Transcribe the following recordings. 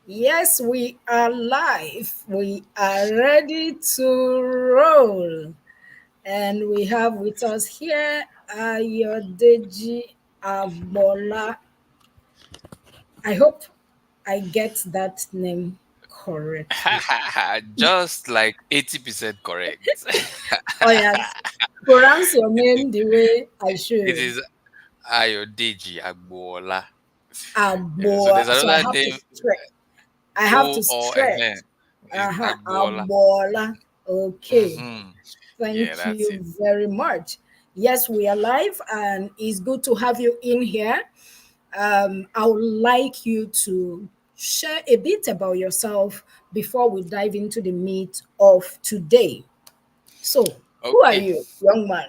Yes, we are live. We are ready to roll. And we have with us here Ayodeji Agbola. I hope I get that name correctly. Just like 80% correct. Oh, yes. Pronounce your it, name the way I it should. is Ayodeji Agbola. Yeah, so Agbola. there's So I another have to name, stretch. I have to O-O-N. stretch. It's Agbola. Agbola. Okay. hmm Yeah, Thank that's it. you very much. Yes, we are live, and it's good to have you in here. I would like you to share a bit about yourself before we dive into the meat of today. So, who are Okay. you, young man?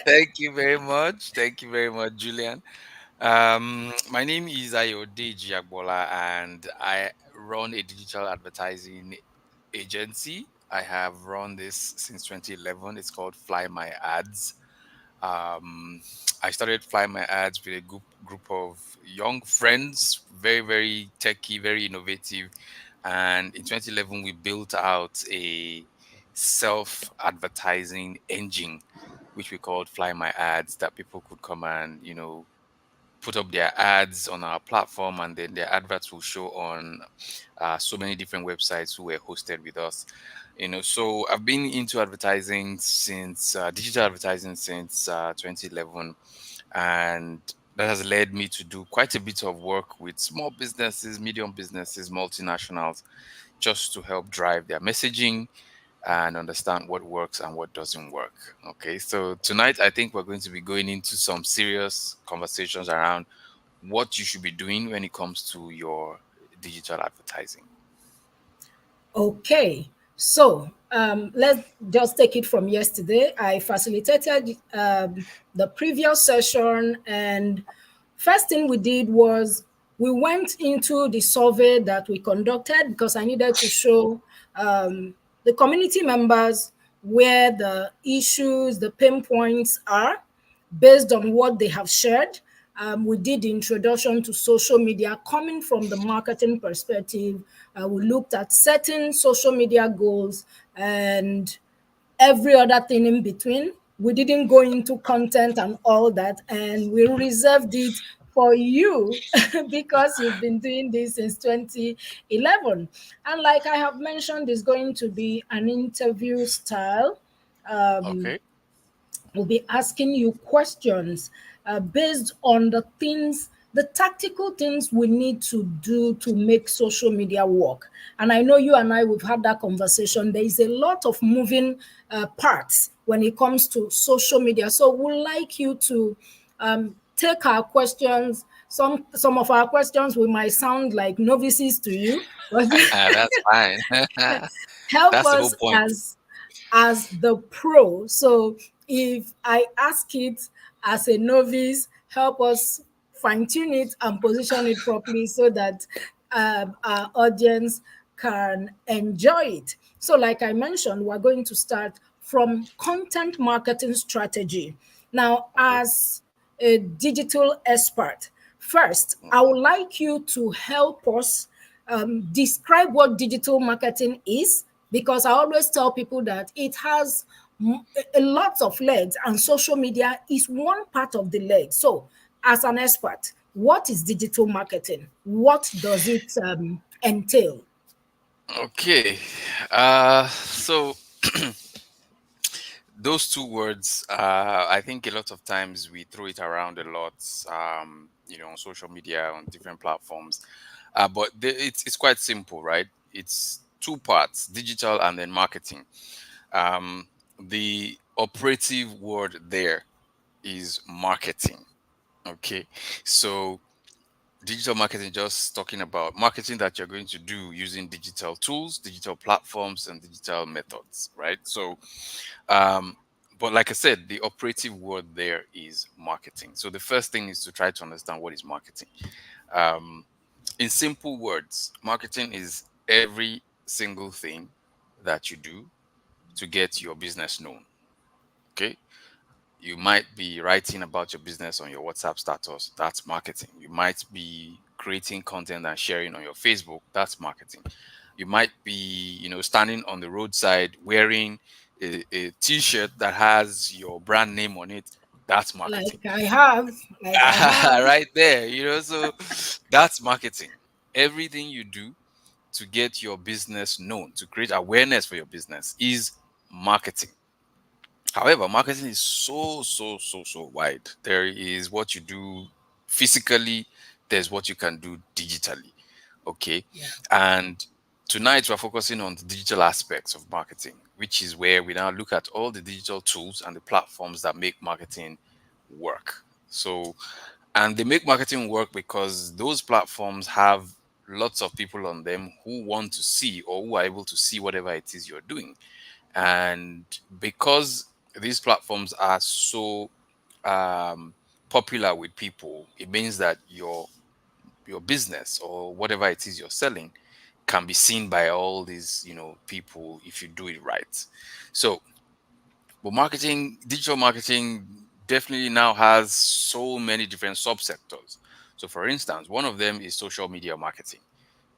Thank you very much. Thank you very much, Julian. My name is Ayodeji Agbola, and I run a digital advertising agency. I have run this since 2011. It's called Fly My Ads. Um, I started Fly My Ads with a group of young friends, very very techy, very innovative, and in 2011 we built out a self advertising engine, which we called Fly My Ads, that people could come and put up their ads on our platform, and then their adverts will show on so many different websites who were hosted with us. So I've been into advertising since digital advertising since 2011, and that has led me to do quite a bit of work with small businesses, medium businesses, multinationals, just to help drive their messaging and understand what works and what doesn't work. Okay, so tonight I think we're going to be going into some serious conversations around what you should be doing when it comes to your digital advertising. Okay, so let's just take it from yesterday. I facilitated the previous session, and first thing we did was we went into the survey that we conducted because I needed to show the community members where the issues, the pain points are based on what they have shared. We did the introduction to social media coming from the marketing perspective. We looked at setting social media goals and every other thing in between. We didn't go into content and all that, and we reserved it for you because you've been doing this since 2011. And like I have mentioned, it's going to be an interview style. Um, Okay. will be asking you questions based on the things, the tactical things we need to do to make social media work. And I know you and I, we've had that conversation. There is a lot of moving parts when it comes to social media. So we'd like you to take our questions. Some of our questions we might sound like novices to you, but That's fine. help That's the whole us point. as the pro. So if I ask it as a novice, help us fine tune it and position it properly so that our audience can enjoy it. So, like I mentioned, we're going to start from content marketing strategy. Now, Okay. as a digital expert, first, I Mhm. would like you to help us describe what digital marketing is, because I always tell people that it has a lot of legs and social media is one part of the leg. So, as an expert, what is digital marketing? What does it entail? Okay. So those two words, I think a lot of times we throw it around a lot, on social media, on different platforms. But it's quite simple, right? It's two parts: digital and then marketing. Um, the operative word there is marketing. Okay, so digital marketing just talking about marketing that you're going to do using digital tools, digital platforms, and digital methods, right? So, um, but like I said, the operative word there is marketing. So the first thing is to try to understand what is marketing. Um, in simple words, marketing is every single thing that you do to get your business known. Okay, you might be writing about your business on your WhatsApp status. That's marketing. You might be creating content and sharing on your Facebook. That's marketing. You might be, standing on the roadside wearing a t-shirt that has your brand name on it. That's marketing. Like I have, like I have. Right there, so that's marketing. Everything you do to get your business known, to create awareness for your business, is marketing. However, marketing is so wide. There is what you do physically, there's what you can do digitally. Okay. Yeah. And tonight we're focusing on the digital aspects of marketing, which is where we now look at all the digital tools and the platforms that make marketing work. So, and they make marketing work because those platforms have lots of people on them who want to see or who are able to see whatever it is you're doing. And because these platforms are so um, popular with people, it means that your business or whatever it is you're selling can be seen by all these people if you do it right. So, but marketing, digital marketing, definitely now has so many different subsectors. So, for instance, one of them is social media marketing.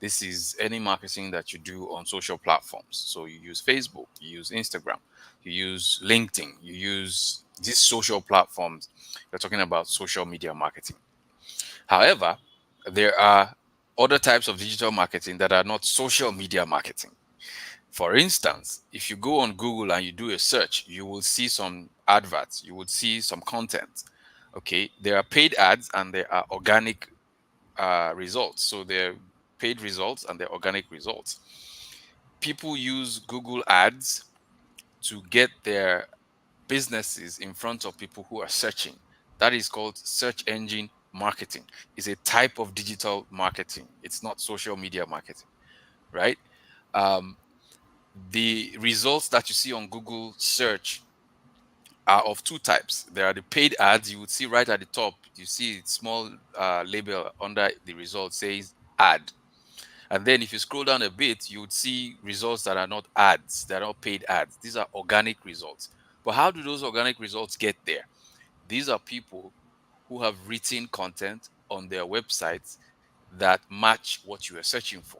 This is any marketing that you do on social platforms. So you use Facebook, you use Instagram, you use LinkedIn, you use these social platforms. You're talking about social media marketing. However, there are other types of digital marketing that are not social media marketing. For instance, if you go on Google and you do a search, you will see some adverts, you will see some content. Okay, there are paid ads and there are organic results. So there are paid results and there are organic results. People use Google Ads to get their businesses in front of people who are searching. That is called search engine marketing. It's a type of digital marketing. It's not social media marketing, right? Um, the results that you see on Google search are of two types. There are the paid ads. You would see right at the top, you see a small label under the results says ad. And then if you scroll down a bit, you would see results that are not ads, that are not paid ads. These are organic results. But how do those organic results get there? These are people who have written content on their websites that match what you are searching for.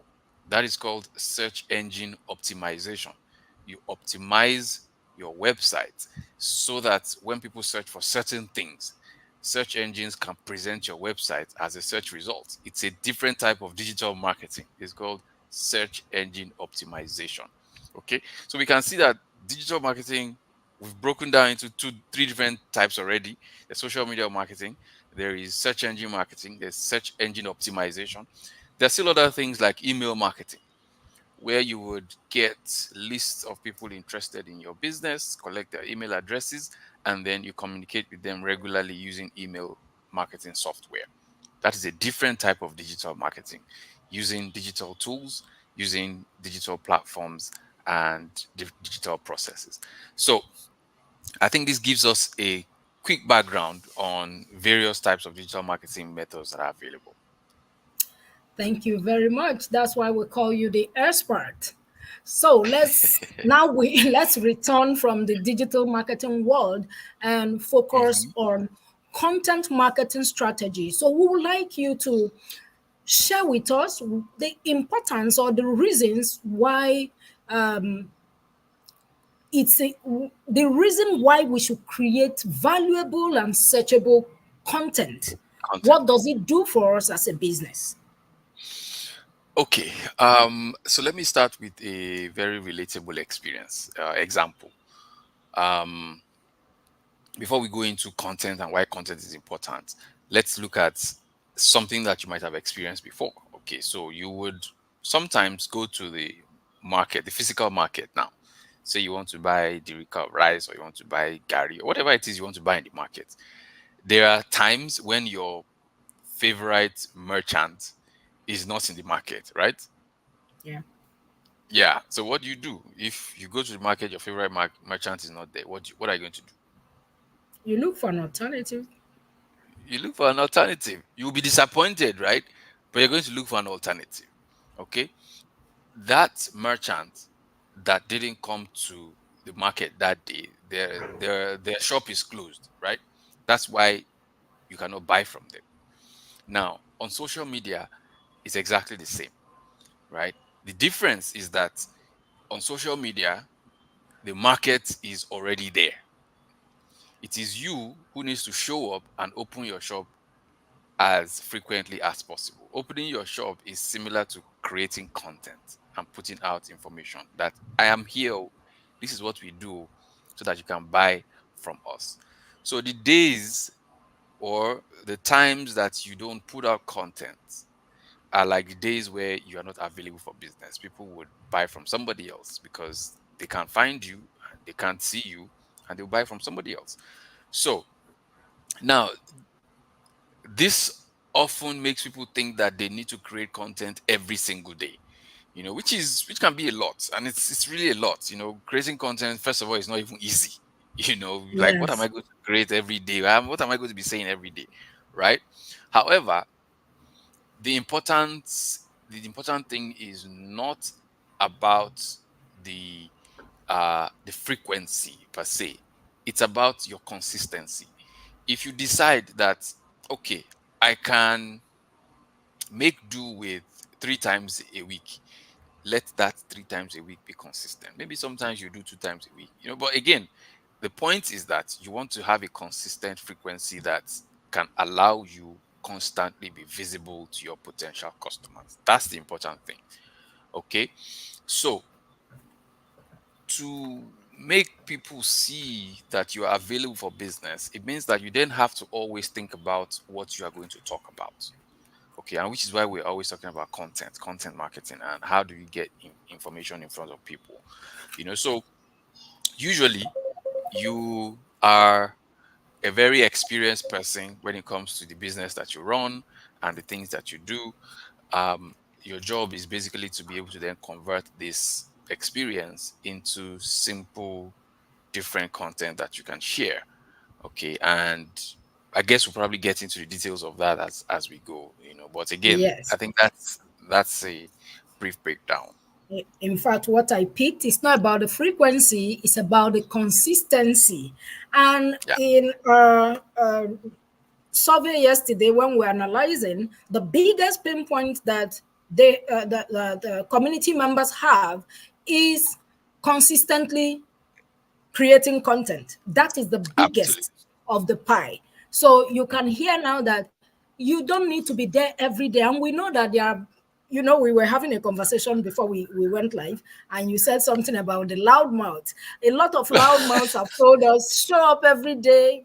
That is called search engine optimization. You optimize your website so that when people search for certain things, search engines can present your website as a search result. It's a different type of digital marketing. It's called search engine optimization. Okay, so we can see that digital marketing, we've broken down into three different types already. There's social media marketing, there is search engine marketing, there's search engine optimization. There's still other things like email marketing, where you would get lists of people interested in your business, collect their email addresses, and then you communicate with them regularly using email marketing software. That is a different type of digital marketing, using digital tools, using digital platforms, and digital processes. So, I think this gives us a quick background on various types of digital marketing methods that are available. Thank you very much. That's why we call you the expert. So let's return from the digital marketing world and focus Mhm. on content marketing strategy. So we would like you to share with us the importance or the reasons why the reason why we should create valuable and searchable content. Content. What does it do for us as a business? Okay. So let me start with a very relatable experience example. Um, Before we go into content and why content is important, let's look at something that you might have experienced before. Okay, so you would sometimes go to the market, the physical market now. Say you want to buy Derica rice or you want to buy Gary or whatever it is you want to buy in the market. There are times when your favorite merchant is not in the market, right? Yeah. Yeah. So what do you do if you go to the market, your favorite merchant is not there? What are you going to do? You look for an alternative. You look for an alternative. You'll be disappointed, right? But you're going to look for an alternative. Okay. That merchant that didn't come to the market that day, their shop is closed, right? That's why you cannot buy from them. Now, on social media, It's exactly the same, right? The difference is that on social media, the market is already there. It is you who needs to show up and open your shop as frequently as possible. Opening your shop is similar to creating content and putting out information that I am here, oh, this is what we do, so that you can buy from us. So the days or the times that you don't put out content are like the days where you are not available for business. People would buy from somebody else because they can't find you, they can't see you, and they'll buy from somebody else. So now, this often makes people think that they need to create content every single day, which can be a lot, and it's really a lot. Creating content, first of all, is not even easy. Like, what am I Yes. going to create every day? What am I going to be saying every day, right? However, the important thing is not about the frequency per se. It's about your consistency. If you decide that, okay, I can make do with 3 times a week, let that 3 times a week be consistent. Maybe sometimes you do 2 times a week, but again, the point is that you want to have a consistent frequency that can allow you constantly be visible to your potential customers. That's the important thing. Okay. So, to make people see that you are available for business, it means that you then have to always think about what you are going to talk about. Okay, and which is why we're always talking about content marketing, and how do you get information in front of people. So usually you are a very experienced person when it comes to the business that you run and the things that you do. Your job is basically to be able to then convert this experience into simple, different content that you can share. Okay, and I guess we'll probably get into the details of that as we go. But again, I Yes. think that's a brief breakdown. In fact, what I picked is not about the frequency, it's about the consistency. And Yeah, in our survey yesterday, when we were analyzing, the biggest pinpoint that the community members have is consistently creating content. That is the absolutely. biggest of the pie. So you can hear now that you don't need to be there every day. And we know that there are, we were having a conversation before we went live, and you said something about the loudmouth. A lot of loudmouths have told us, show up every day,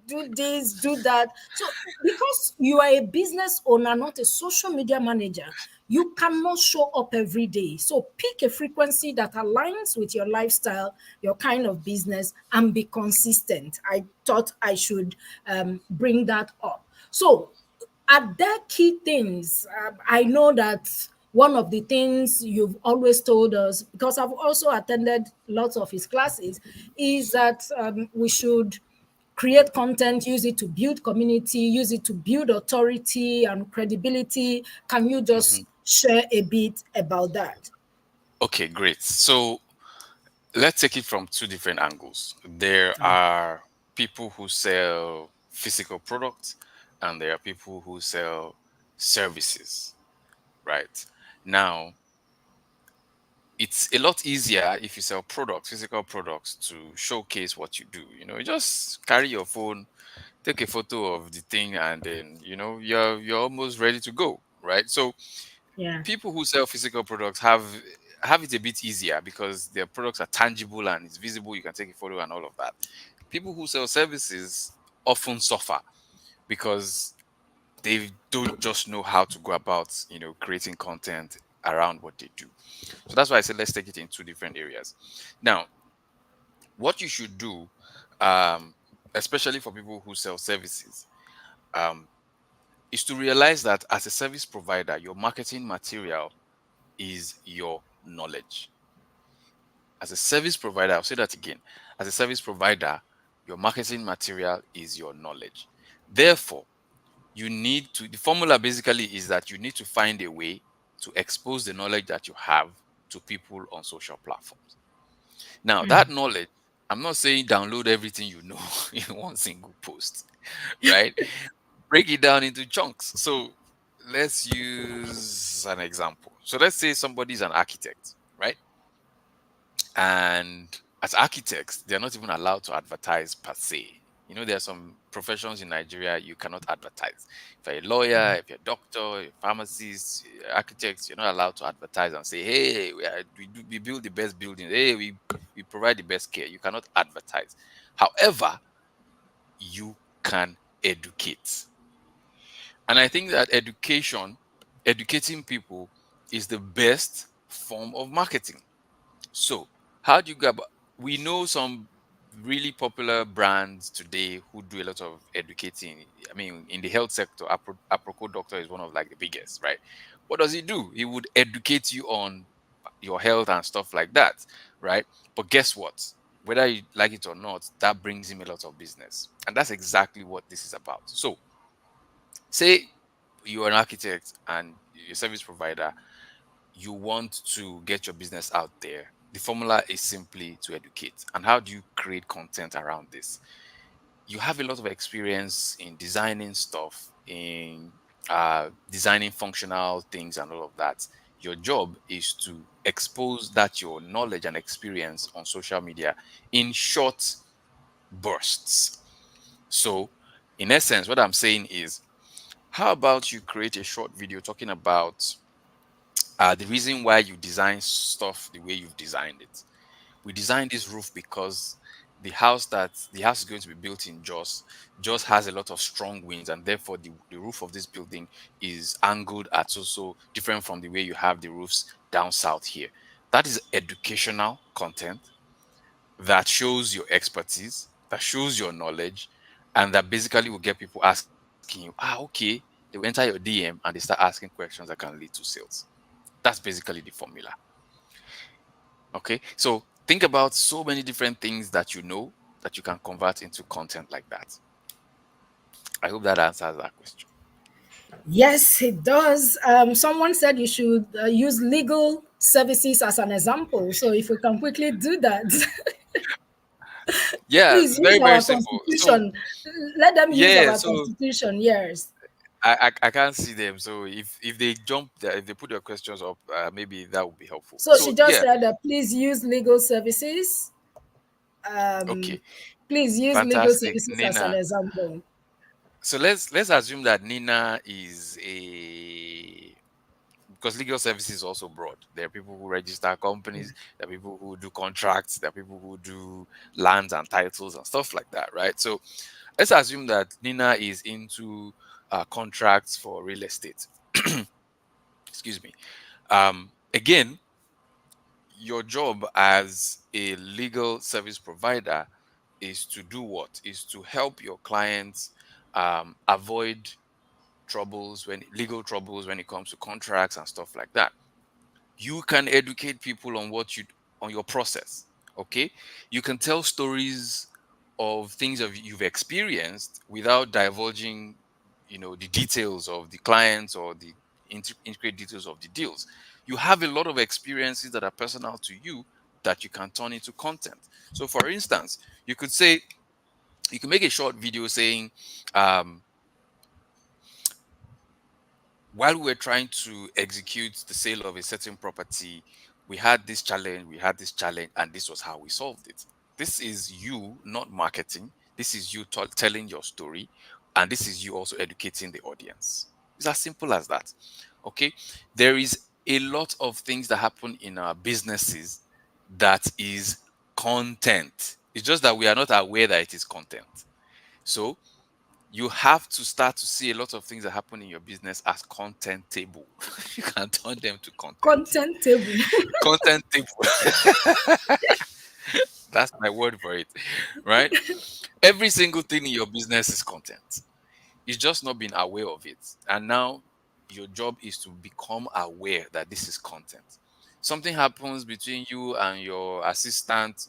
do this, do that. So because you are a business owner, not a social media manager, you cannot show up every day. So pick a frequency that aligns with your lifestyle, your kind of business, and be consistent. I thought I should bring that up. So, are there key things? I know that one of the things you've always told us, because I've also attended lots of his classes, is that we should create content, use it to build community, use it to build authority and credibility. Can you Mhm. just share a bit about that? Okay, great. So let's take it from two different angles. There are people who sell physical products, and there are people who sell services, right? Now, it's a lot easier if you sell products, physical products, to showcase what you do. You just carry your phone, take a photo of the thing, and then you're almost ready to go, right? So Yeah. people who sell physical products have it a bit easier because their products are tangible and it's visible. You can take a photo and all of that. People who sell services often suffer because they don't just know how to go about creating content around what they do. So that's why I said let's take it in two different areas. Now, what you should do, um, especially for people who sell services, um, is to realize that as a service provider, your marketing material is your knowledge. As a service provider, I'll say that again. As a service provider, your marketing material is your knowledge. Therefore, the formula basically is that you need to find a way to expose the knowledge that you have to people on social platforms. Now, that knowledge, I'm not saying download everything you know in one single post, right? Break it down into chunks. So let's use an example. So let's say somebody's an architect, right? And as architects, they're not even allowed to advertise per se. You know, there are some professions in Nigeria you cannot advertise. If you're a lawyer, if you're a doctor, a pharmacist, architects, you're not allowed to advertise and say, "Hey, we build the best buildings. Hey, we provide the best care." You cannot advertise. However, you can educate, and I think that educating people, is the best form of marketing. So, how do you go about? We know some really popular brands today who do a lot of educating. I mean, in the health sector, Aproco Doctor is one of like the biggest, right? What does he do? He would educate you on your health and stuff like that, right? But guess what? Whether you like it or not, that brings him a lot of business, and that's exactly what this is about. So, say you're an architect and you're a service provider, you want to get your business out there. The formula is simply to educate. And how do you create content around this? You have a lot of experience in designing stuff, in designing functional things, and all of that. Your job is to expose that your knowledge and experience on social media in short bursts. So, in essence, what I'm saying is, how about you create a short video talking about the reason why you design stuff the way you've designed it. We designed this roof because the house is going to be built in Jos has a lot of strong winds, and therefore the roof of this building is angled at also different from the way you have the roofs down south here. That is educational content that shows your expertise, that shows your knowledge, and that basically will get people asking you, okay, they will enter your DM and they start asking questions that can lead to sales. That's basically the formula. Okay. So think about so many different things that you know that you can convert into content like that. I hope that answers that question. Yes, it does. Someone said you should use legal services as an example. So if we can quickly do that, Yeah, please it's use very, very our simple. So constitution. Let them use yeah, our so constitution. Yes. I can't see them. So if they jump there, if they put their questions up, maybe that would be helpful. So she So just yeah, said, please use legal services. Um, okay, please use legal fantastic, services as an Nina. example. So let's assume that Nina is a, because legal services is also broad. There are people who register companies, there are people who do contracts, there are people who do lands and titles and stuff like that, right? So let's assume that Nina is into contracts for real estate. Excuse me. Again, your job as a legal service provider is to do what? Is to help your clients avoid legal troubles when it comes to contracts and stuff like that. You can educate people on on your process. Okay, you can tell stories of things you've experienced without divulging, the details of the clients or the intricate details of the deals. You have a lot of experiences that are personal to you that you can turn into content. So for instance, you could say, you can make a short video saying, um, while we were trying to execute the sale of a certain property, we had this challenge, and this was how we solved it. This is you not marketing. This is you telling your story, and this is you also educating the audience. It's as simple as that. Okay. There is a lot of things that happen in our businesses that is content. It's just that we are not aware that it is content. So you have to start to see a lot of things that happen in your business as content table. You can turn them to content. Content table. Content table. That's my word for it. Right? Every single thing in your business is content. It's just not being aware of it. And now your job is to become aware that this is content. Something happens between you and your assistant,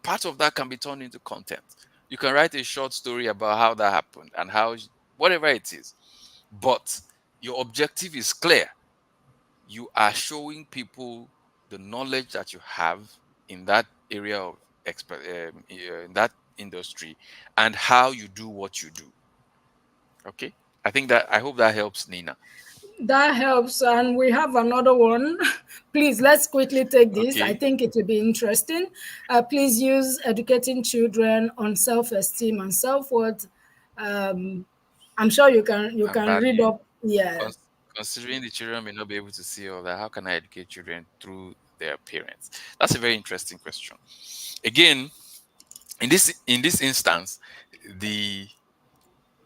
part of that can be turned into content. You can write a short story about how that happened and whatever it is. But your objective is clear. You are showing people the knowledge that you have in that area of in that industry, and how you do what you do. Okay. I hope that helps, Nina. That helps. And we have another one. Please, let's quickly take this. I Okay, think it will be interesting. Please use educating children on self-esteem and self-worth. Um, I'm sure you can and read value. up. Yeah, Cons- Considering the children may not be able to see all that, how can I educate children through their parents? That's a very interesting question. Again, in this instance, the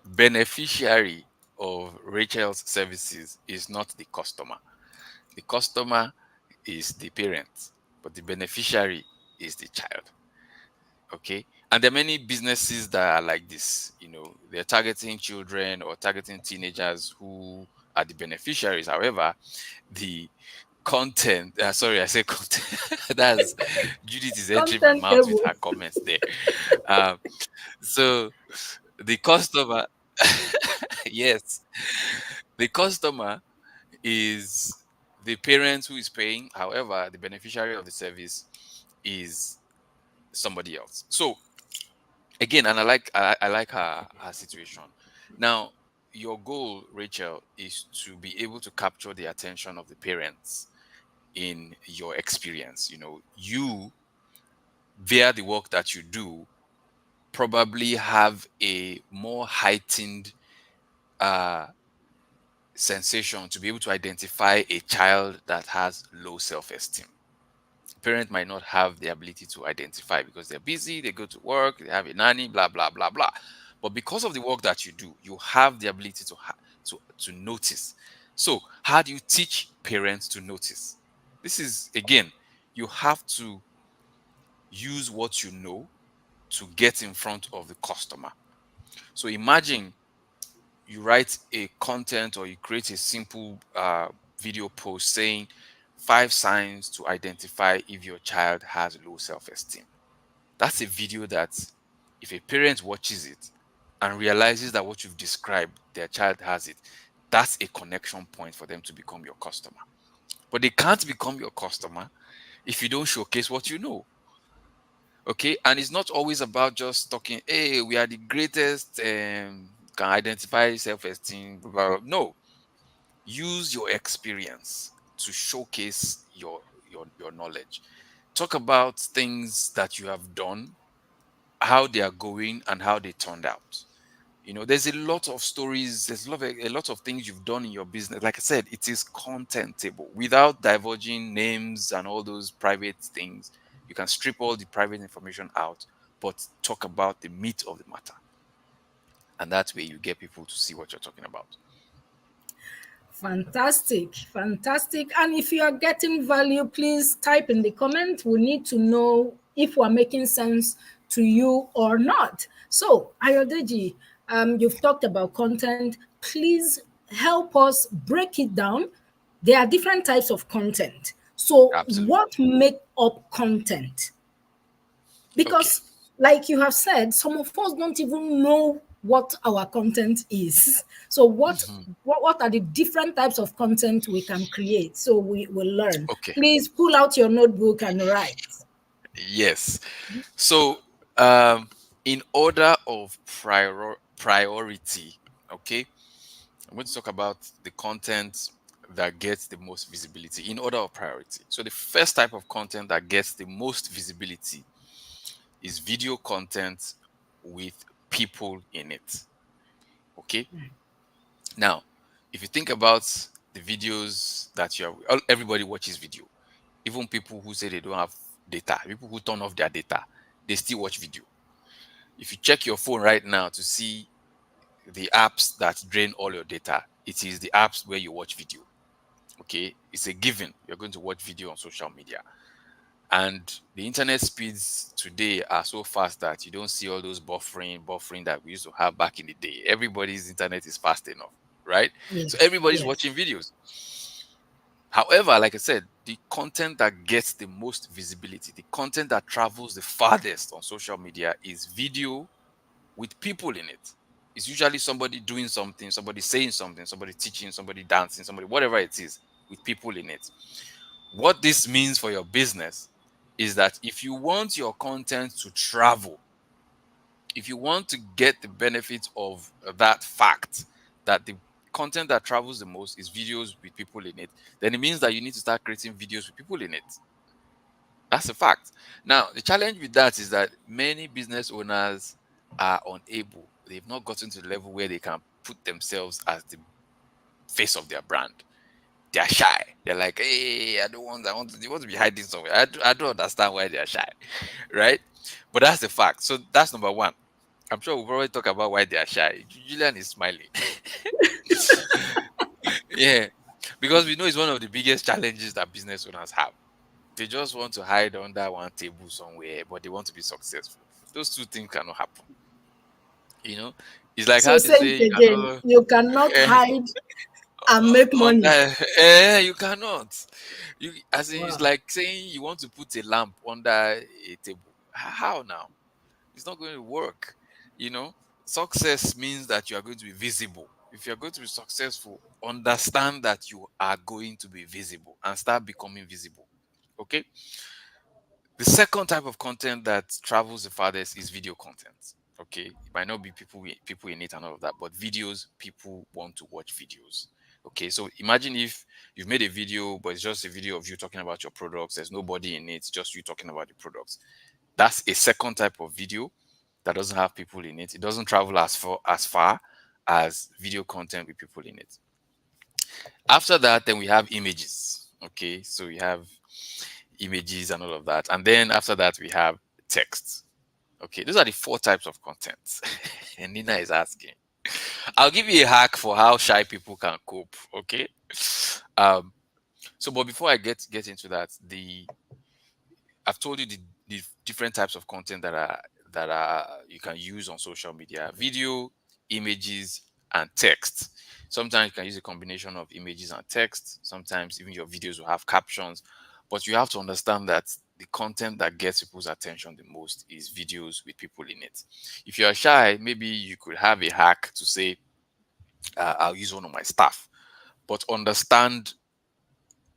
beneficiary of Rachel's services is not the customer. The customer is the parent, but the beneficiary is the child. Okay. And there are many businesses that are like this. They're targeting children or targeting teenagers who are the beneficiaries. However, the content, sorry, I say content. That's Judith is entering my content mouth with table. her comments there. Um, so the customer, yes, the customer is the parent who is paying. However, the beneficiary of the service is somebody else. So again, and I like her situation. Now, your goal, Rachel, is to be able to capture the attention of the parents in your experience. You, via the work that you do, probably have a more heightened uh sensation to be able to identify a child that has low self-esteem. Parent might not have the ability to identify because they're busy, they go to work, they have a nanny, blah blah blah blah. But because of the work that you do, you have the ability to notice. So how do you teach parents to notice? This is, again, you have to use what you know to get in front of the customer. So imagine you write a content or you create a simple video post saying 5 signs to identify if your child has low self-esteem. That's a video that, if a parent watches it and realizes that what you've described, their child has it, that's a connection point for them to become your customer. But they can't become your customer if you don't showcase what you know. Okay. And it's not always about just talking, hey, we are the greatest, can identify self esteem. No, use your experience to showcase your knowledge. Talk about things that you have done, how they are going, and how they turned out. There's a lot of stories, there's a lot of things you've done in your business. Like I said, it is contentable without divulging names and all those private things. You can strip all the private information out, but talk about the meat of the matter. And that way you get people to see what you're talking about. Fantastic, fantastic. And if you are getting value, please type in the comment. We need to know if we're making sense to you or not. So, Ayodeji, you've talked about content. Please help us break it down. There are different types of content. So, what Absolutely. make up content? Okay. Because, like you have said, some of us don't even know what our content is. So Mhm. what are the different types of content we can create, so we will learn. Okay. Please pull out your notebook and write. Yes. So, in order of priority, okay, I'm going to talk about the content that gets the most visibility in order of priority. So, the first type of content that gets the most visibility is video content with people in it. Okay. Now, if you think about the videos that everybody watches video, even people who say they don't have data, people who turn off their data, they still watch video. If you check your phone right now to see the apps that drain all your data, it is the apps where you watch video. Okay, it's a given. You're going to watch video on social media. And the internet speeds today are so fast that you don't see all those buffering that we used to have back in the day. Everybody's internet is fast enough, right? So Yes, everybody's yes. watching videos. However, like I said, the content that gets the most visibility, the content that travels the farthest on social media is video with people in it. It's usually somebody doing something, somebody saying something, somebody teaching, somebody dancing, somebody, whatever it is, with people in it. What this means for your business is that if you want your content to travel, if you want to get the benefits of that fact that the content that travels the most is videos with people in it, then it means that you need to start creating videos with people in it. That's a fact. Now, the challenge with that is that many business owners are unable, they've not gotten to the level where they can put themselves as the face of their brand. They're shy. They're like, hey, they want to be hiding somewhere. I don't understand why they're shy, right? But that's the fact. So that's number one. I'm sure we'll probably talk about why they are shy. Julian is smiling. Yeah, because we know it's one of the biggest challenges that business owners have. They just want to hide under one table somewhere, but they want to be successful. Those two things cannot happen. You know, it's like So how they say say it you again. cannot. You cannot eh, hide and make money. you cannot. You as in, it's Wow. like saying you want to put a lamp under a table. How now? It's not going to work. You know, success means that you are going to be visible. If you're going to be successful, understand that you are going to be visible and start becoming visible. Okay. The second type of content that travels the farthest is video content. Okay, it might not be people in it and all of that, but videos, people want to watch videos. Okay, so imagine if you've made a video, but it's just a video of you talking about your products. There's nobody in it, just you talking about the products. That's a second type of video that doesn't have people in it. It doesn't travel as far as video content with people in it. After that, then we have images. Okay, so we have images and all of that. And then after that, we have text. Okay, those are the four types of content. And Nina is asking. I'll give you a hack for how shy people can cope. Okay. Um, so but before I get into that, I've told you the different types of content that are you can use on social media: video, images, and text. Sometimes you can use a combination of images and text. Sometimes even your videos will have captions. But you have to understand that the content that gets people's attention the most is videos with people in it. If you are shy, maybe you could have a hack to say, I'll use one of my staff. But understand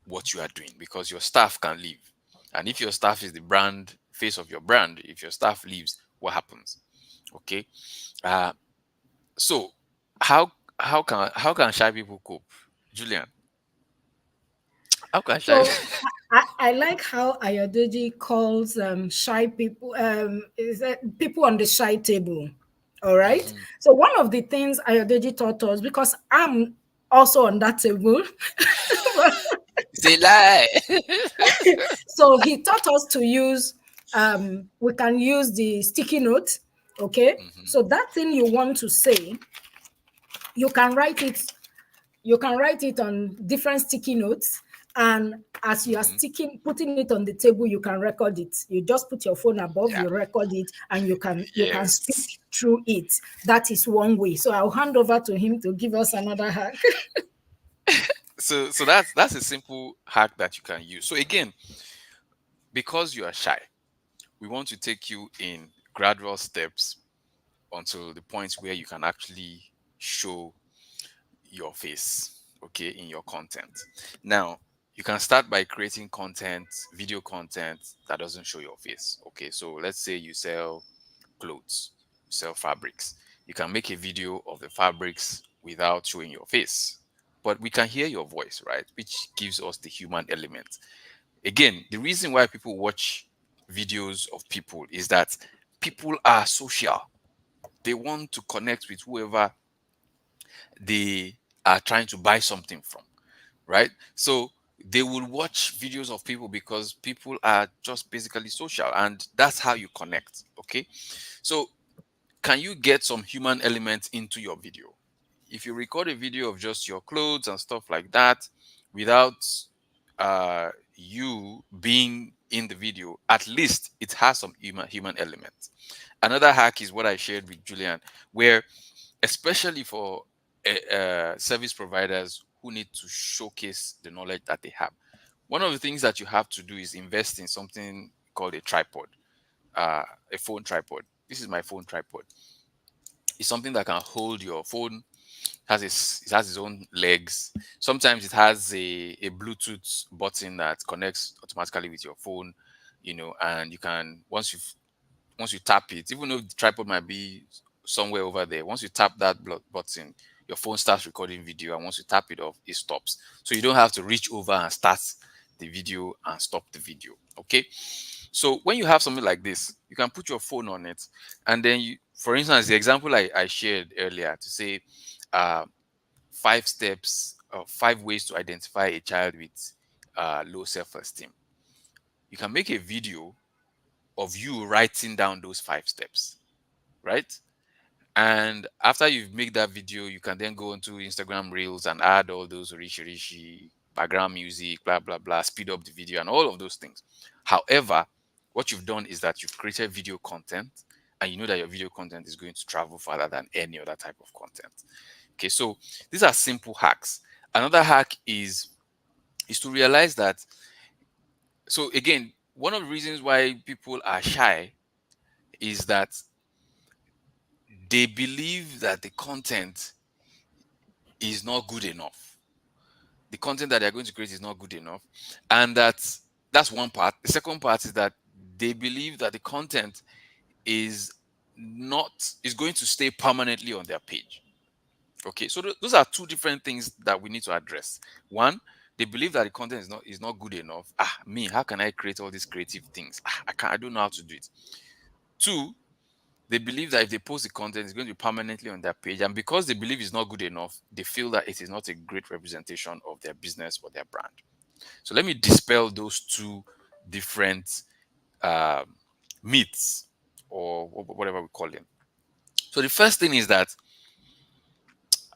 what you are doing, because your staff can leave. And if your staff is the brand face of your brand, if your staff leaves, what happens? Okay. Uh, so how can shy people cope? Julian, how can shy So I like how Ayodeji calls shy people is that people on the shy table. All right. Mhm. So one of the things Ayodeji taught us, because I'm also on that table, Say lie. so he taught us to use we can use the sticky note. Okay. Mhm, So that thing you want to say, you can write it you can write it on different sticky notes, and as you are mhm. sticking putting it on the table, you can record it. You just put your phone above, Yeah. you record it, and you can Yes. speak through it. That is one way. So I'll hand over to him to give us another hack. So that's a simple hack that you can use. So again, because you are shy, we want to take you in gradual steps until the point where you can actually show your face, okay, in your content. Now, you can start by creating content, video content that doesn't show your face. Okay, so let's say you sell clothes, you sell fabrics. You can make a video of the fabrics without showing your face, but we can hear your voice, right? Which gives us the human element. Again, the reason why people watch videos of people is that people are social. They want to connect with whoever they are trying to buy something from, right? So they will watch videos of people because people are just basically social, and that's how you connect. Okay. So can you get some human element into your video? If you record a video of just your clothes and stuff like that without you being in the video, at least it has some human element. Another hack is what I shared with Julian, where especially for service providers who need to showcase the knowledge that they have, one of the things that you have to do is invest in something called a tripod, uh, a phone tripod. This is my phone tripod. It's something that can hold your phone. It has its own legs. Sometimes it has a Bluetooth button that connects automatically with your phone, and you can once you tap it, even though the tripod might be somewhere over there, once you tap that button, your phone starts recording video, and once you tap it off, it stops. So you don't have to reach over and start the video and stop the video. Okay. So when you have something like this, you can put your phone on it, and then you, for instance, the example I shared earlier to say, uh, 5 steps, 5 ways to identify a child with low self-esteem. You can make a video of you writing down those 5 steps, right? And after you've made that video, you can then go onto Instagram Reels and add all those rishi background music, blah blah blah, speed up the video and all of those things. However, what you've done is that you've created video content, and you know that your video content is going to travel further than any other type of content. Okay, so these are simple hacks. Another hack is to realize that, so again, one of the reasons why people are shy is that they believe that the content is not good enough. The content that they're going to create is not good enough. And that's one part. The second part is that they believe that the content is not is going to stay permanently on their page. Okay, so those are two different things that we need to address. One, they believe that the content is not good enough. Me, how can I create all these creative things? I don't know how to do it. Two, they believe that if they post the content, it's going to be permanently on their page. And because they believe it's not good enough, they feel that it is not a great representation of their business or their brand. So let me dispel those two different um myths, or whatever we call them. So the first thing is that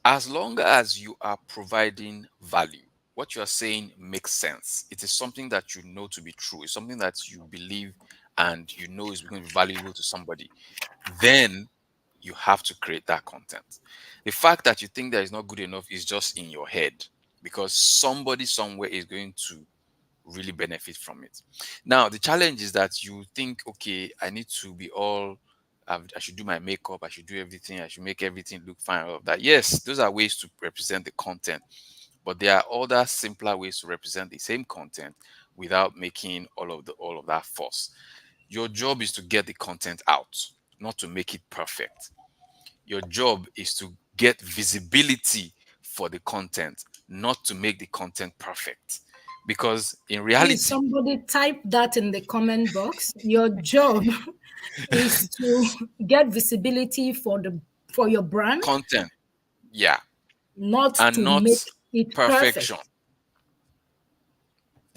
as long as you are providing value, what you are saying makes sense. It is something that you know to be true. It's something that you believe and you know is going to be valuable to somebody. Then you have to create that content. The fact that you think that is not good enough is just in your head, because somebody somewhere is going to really benefit from it. Now, the challenge is that you think, okay, I need to be all, I should do my makeup, I should do everything, I should make everything look fine, all of that. Yes, those are ways to represent the content, but there are other simpler ways to represent the same content without making all of that fuss. Your job is to get the content out, not to make it perfect. Your job is to get visibility for the content, not to make the content perfect. Because in Please, reality, somebody type that in the comment box. Your job is to get visibility for your brand, content, yeah, not and to not make it perfection. perfect.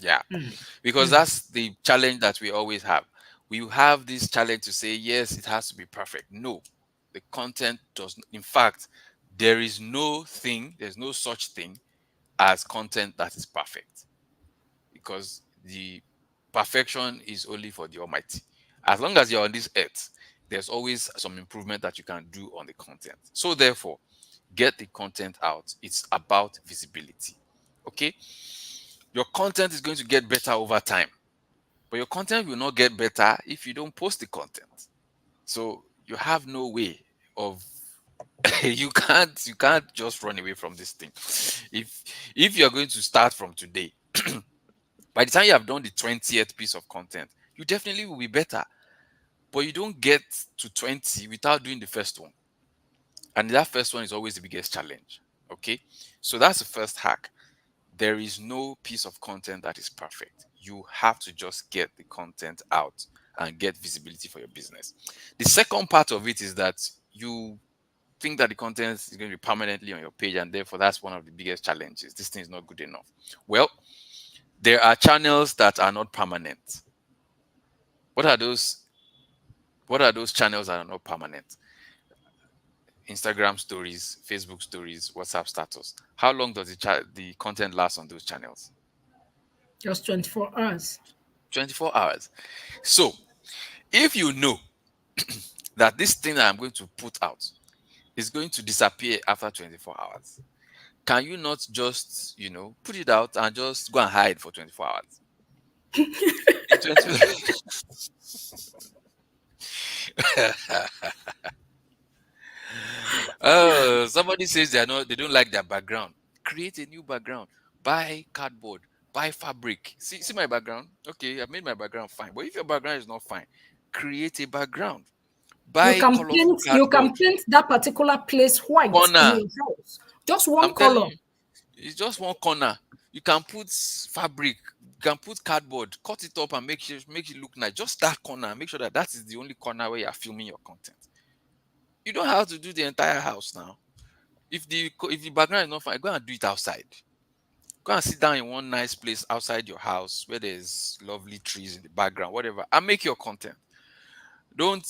Yeah, Mm, because mm. that's the challenge that we always have. We have this challenge to say, yes, it has to be perfect. No, the content does. In fact, there's no such thing as content that is perfect, because the perfection is only for the Almighty. As long as you're on this earth, there's always some improvement that you can do on the content. So, therefore, get the content out. It's about visibility. Okay. Your content is going to get better over time, but your content will not get better if you don't post the content. So, you have no way of you can't just run away from this thing. If you're going to start from today, by the time you have done the 20th piece of content, you definitely will be better. But you don't get to 20 without doing the first one. And that first one is always the biggest challenge. Okay. So that's the first hack. There is no piece of content that is perfect. You have to just get the content out and get visibility for your business. The second part of it is that you think that the content is going to be permanently on your page, and therefore that's one of the biggest challenges. This thing is not good enough. Well, there are channels that are not permanent. What are those? What are those channels that are not permanent? Instagram stories, Facebook stories, WhatsApp status. How long does the content last on those channels? Just 24 hours. 24 hours. So, if you know that this thing that I'm going to put out is going to disappear after 24 hours, can you not just, put it out and just go and hide for 24 hours? In 20 Oh, somebody says they don't like their background. Create a new background. Buy cardboard. Buy fabric. See my background. Okay, I've made my background fine. But if your background is not fine, create a background. Buy colorful You cardboard. can paint that particular place white in Corner. your house. Just one I'm telling color. you, it's just one corner. You can put fabric, you can put cardboard, cut it up and make it look nice. Just that corner. Make sure that that is the only corner where you're filming your content. You don't have to do the entire house now. If the background is not fine, go and do it outside. Go and sit down in one nice place outside your house where there's lovely trees in the background, whatever, and make your content. Don't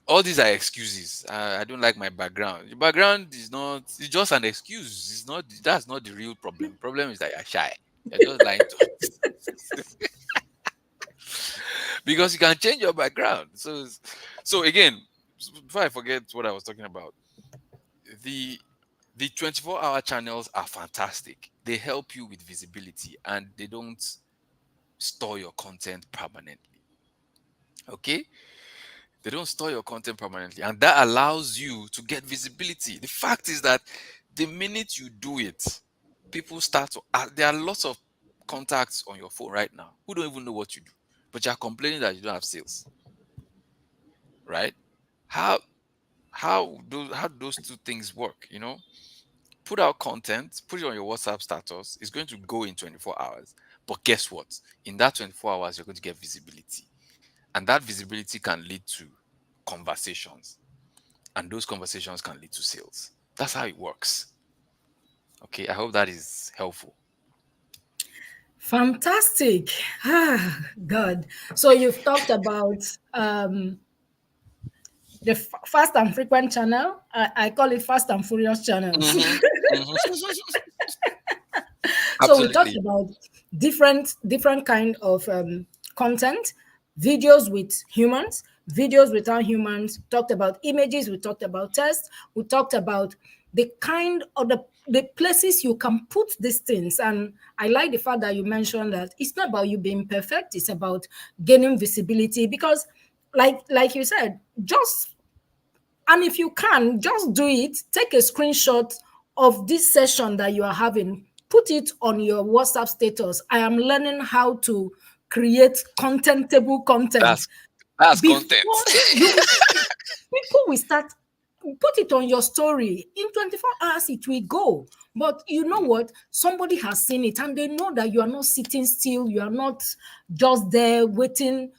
All these are excuses. I don't like my background. The background is not, it's just an excuse. It's not, that's not the real problem. Problem is that you're shy. You're just lying to us. Because you can change your background. So again, before I forget what I was talking about, the the 24-hour channels are fantastic. They help you with visibility and they don't store your content permanently. Okay? They don't store your content permanently, and that allows you to get visibility. The fact is that the minute you do it, people start to there are lots of contacts on your phone right now who don't even know what you do, but you're complaining that you don't have sales, right? How how do those two things work? Put out content, put it on your WhatsApp status. It's going to go in 24 hours, but guess what? In that 24 hours, you're going to get visibility, and that visibility can lead to conversations, and those conversations can lead to sales. That's how it works. Okay, I hope that is helpful. Fantastic. Ah, God. So you've talked about the fast and frequent channel. I call it fast and furious channels. Mhm, mhm. So we talked Absolutely. about different kind of content, videos with humans, videos without humans. Talked about images. We talked about text. We talked about the kind of the places you can put these things. And I like the fact that you mentioned that it's not about you being perfect. It's about gaining visibility because, like you said, just and if you can, just do it. Take a screenshot of this session that you are having, put it on your WhatsApp status. I am learning how to create contentable content. That's content. Before you, people will start, put it on your story. In 24 hours, it will go. But you know what? Somebody has seen it and they know that you are not sitting still, you are not just there waiting.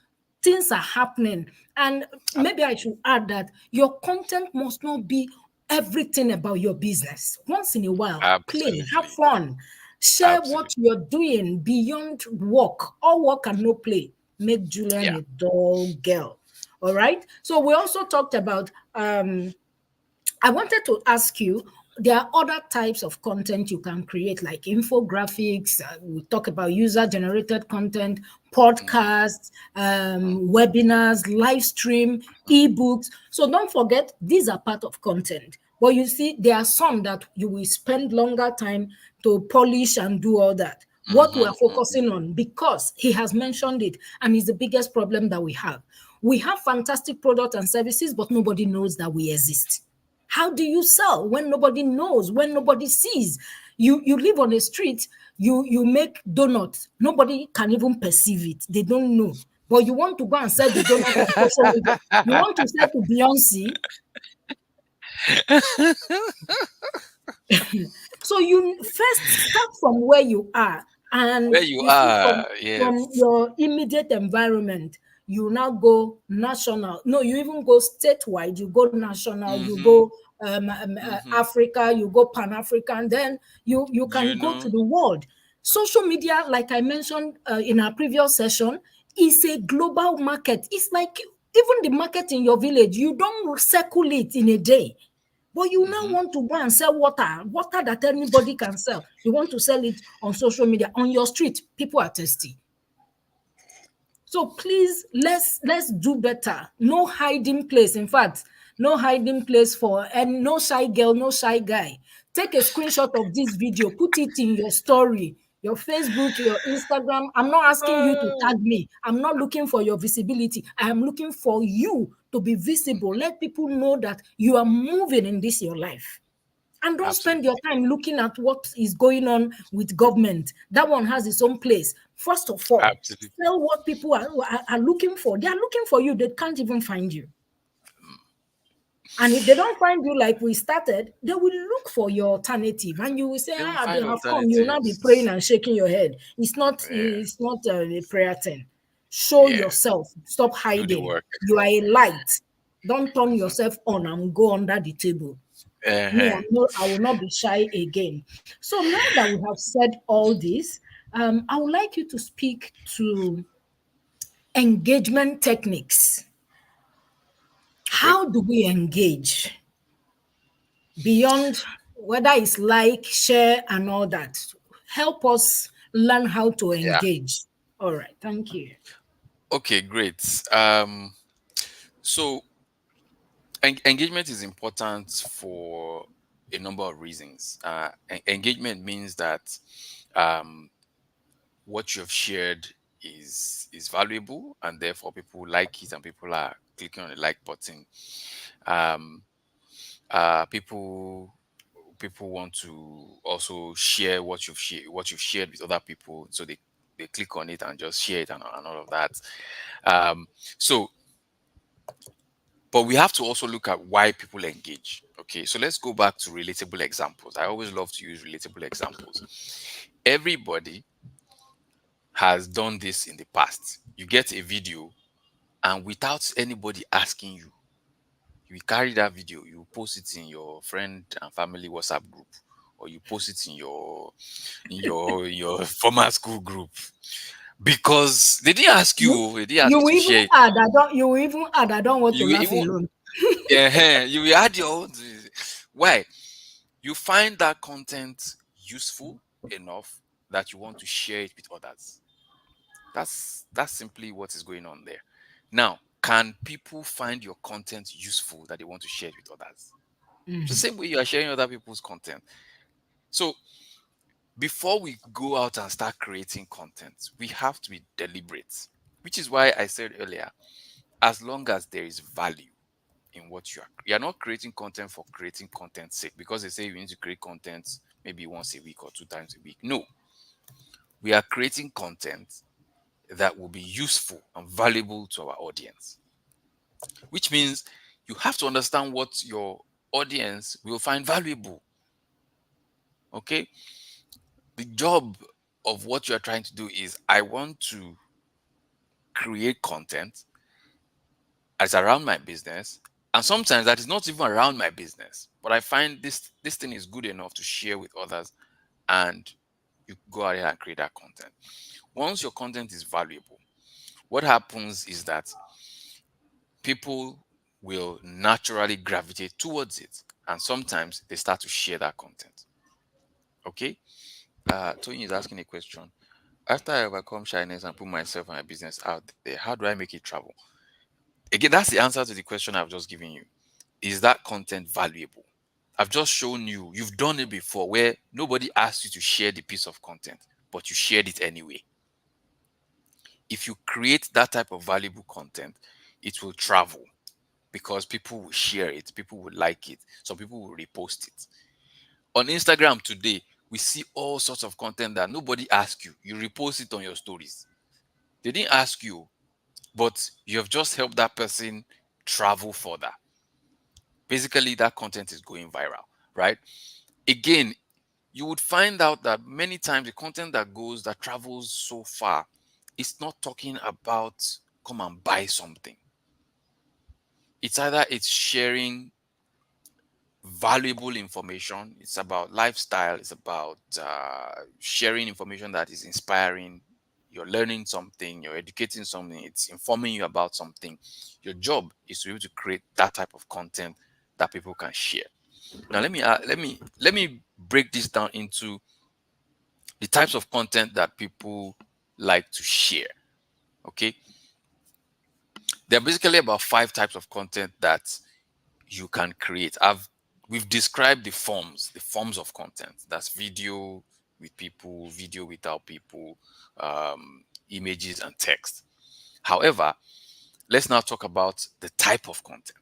Things are happening. And maybe I should add that your content must not be everything about your business. Once in a while, play, have Absolutely. fun, share what Absolutely. you're doing beyond work. All work and no play. Make Julian Yeah. a dull girl. All right. So we also talked about I wanted to ask you, there are other types of content you can create, like infographics. We talk about user-generated content, Mhm, podcasts, mhm, webinars, live stream, ebooks. So don't forget, these are part of content. But you see, there are some that you will spend longer time to polish and do all that. What mhm, we're mhm. focusing on, because he has mentioned it, and it's the biggest problem that we have. We have fantastic products and services, but nobody knows that we exist. How do you sell when nobody knows, when nobody sees? You live on a street, you make donuts. Nobody can even perceive it. They don't know. But you want to go and sell the donut on social media. You want to sell to Beyonce. So you first start from where you are, and Where you you see are, from yes. your immediate environment, you now go national. No, you even go statewide. You go national. You Mhm, go mhm. Africa. You go Pan African. Then you You can go to know, the world. Social media, like I mentioned in our previous session, is a global market. It's like even the market in your village. You don't circle it in a day. But you now mhm. want to go and sell water that anybody can sell. You want to sell it on social media, on your street. People are thirsty. So please, let's do better. No hiding place. In fact, no hiding place for and no shy girl, no shy guy. Take a screenshot of this video, put it in your story, your Facebook, your Instagram. I'm not asking you to tag me. I'm not looking for your visibility. I am looking for you to be visible. Let people know that you are moving in this your life. And don't spend your Absolutely. time looking at what is going on with government. That one has its own place. First of all, Absolutely. tell what people are looking for. They are looking for you. They can't even find you. And if they don't find you like we started, they will look for your alternative, and you will say, They will they find have come. You will not be praying alternatives. and shaking your head. It's not. Yeah, It's not a prayer thing. Show yeah. yourself. Stop Do the hiding. work. You are a light. Don't turn yourself on and go under the table. Me, Uh-huh. I will not be shy again. So now that we have said all this, I would like you to speak to engagement techniques. Okay. How do we engage beyond whether it's like, share, and all that? Help us learn how to Yeah. engage. All right, thank you. Okay, great. So engagement is important for a number of reasons. Engagement means that um, what you have shared is valuable, and therefore people like it, and people are clicking on the like button. Um, people want to also share what you've shared with other people, so they click on it and just share it, and all of that. Um, so but we have to also look at why people engage. Okay, so let's go back to relatable examples. I always love to use relatable examples. Everybody has done this in the past. You get a video, and without anybody asking you, you carry that video, you post it in your friend and family WhatsApp group, or you post it in your former school group, because they didn't ask You, you. They didn't you ask you will to even share it. add. I don't. You will even add. I don't want to You laugh even alone. you will add your own. Why? You find that content useful enough that you want to share it with others. That's simply what is going on there. Now, can people find your content useful that they want to share it with others? It's the same way you are sharing other people's content. So before we go out and start creating content, we have to be deliberate, which is why I said earlier, as long as there is value in what you are not creating content for creating content's sake, because they say you need to create content maybe once a week or 2 times a week. No, we are creating content that will be useful and valuable to our audience, which means you have to understand what your audience will find valuable. Okay, the job of what you are trying to do is, I want to create content as around my business, and sometimes that is not even around my business, but I find this thing is good enough to share with others, and you go ahead and create that content. Once your content is valuable, what happens is that people will naturally gravitate towards it, and sometimes they start to share that content. Okay. Tony is asking a question. After I overcome shyness and put myself and my business out there, how do I make it travel? Again, that's the answer to the question I've just given you. Is that content valuable? I've just shown you, you've done it before, where nobody asked you to share the piece of content, but you shared it anyway. If you create that type of valuable content, it will travel, because people will share it, people will like it, some people will repost it. On Instagram today, we see all sorts of content that nobody asked you. You repost it on your stories. They didn't ask you, but you have just helped that person travel further. Basically, that content is going viral, right? Again, you would find out that many times the content that travels so far, it's not talking about come and buy something. It's either it's sharing valuable information, it's about lifestyle, it's about sharing information that is inspiring. You're learning something, you're educating something, it's informing you about something. Your job is to be able to create that type of content that people can share. Now let me break this down into the types of content that people like to share. Okay, there are basically about 5 types of content that you can create. We've described the forms of content. That's video with people, video without people, images and text. However, let's now talk about the type of content.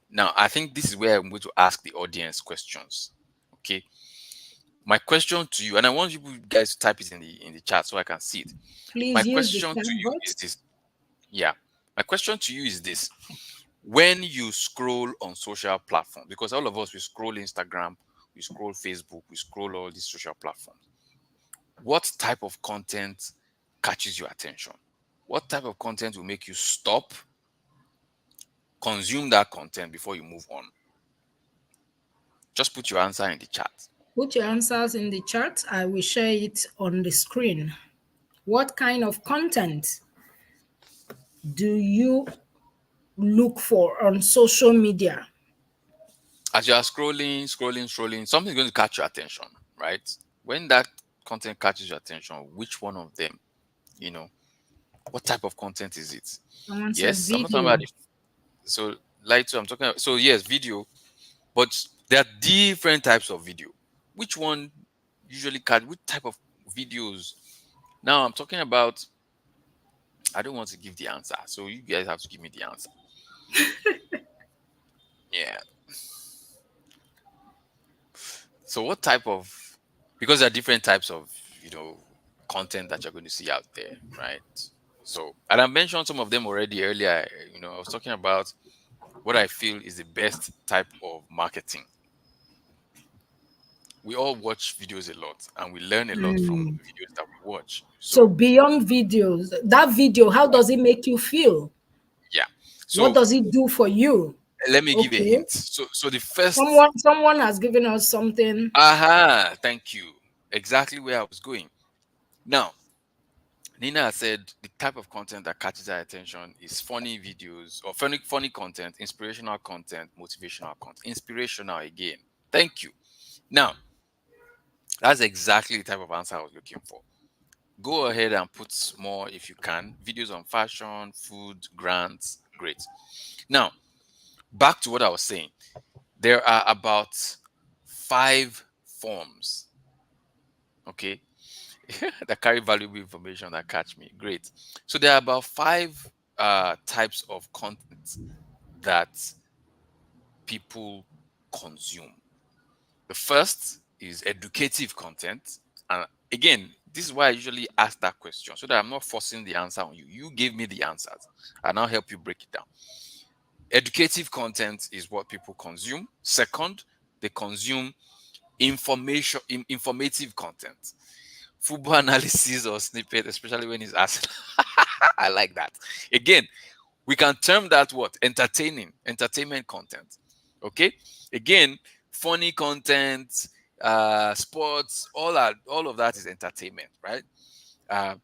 Now, I think this is where I'm going to ask the audience questions. Okay, my question to you, and I want you guys to type it in the chat so I can see it. My Please use the question to chat you is box. this. Yeah, my question to you is this: when you scroll on social platforms, because all of us, we scroll Instagram, we scroll Facebook, we scroll all these social platforms, what type of content catches your attention? What type of content will make you stop, consume that content before you move on? Just put your answer in the chat. Put your answers in the chat. I will share it on the screen. What kind of content do you look for on social media? As you are scrolling, something's going to catch your attention, right? When that content catches your attention, which one of them, you know, what type of content is it? Someone said Yes, I'm not talking about video. it. So, like, so I'm talking about, so yes, video, but there are different types of video. Which one usually catch, which type of videos? Now, I'm talking about, I don't want to give the answer, so you guys have to give me the answer. Yeah. So, what type of, because there are different types of, content that you're going to see out there, right? So, and I mentioned some of them already earlier. I was talking about what I feel is the best type of marketing. We all watch videos a lot and we learn a lot from Mm. videos that we watch. So So, beyond videos, that video, how yeah, does it make you feel? yeah. What So, does it do for you? let me give a Okay. hint. So the first, Someone has given us something. aha, thank you. Exactly where I was going. Now, Nina has said the type of content that catches our attention is funny videos or funny content, inspirational content, motivational content. Inspirational again. Thank you. Now, that's exactly the type of answer I was looking for. Go ahead and put more if you can. Videos on fashion, food, grants. Great. Now, back to what I was saying. There are about 5 forms, okay, that carry valuable information that catch me. Great. So there are about 5 types of content that people consume. The first is educative content. And again, this is why I usually ask that question so that I'm not forcing the answer on you. You give me the answers and I'll help you break it down. Educative content is what people consume. Second, they consume informative content. Football analysis or snippet, especially when it's asked. I like that. Again, we can term that what? Entertainment content. Okay. Again, funny content, sports, all of that is entertainment, right? Uh,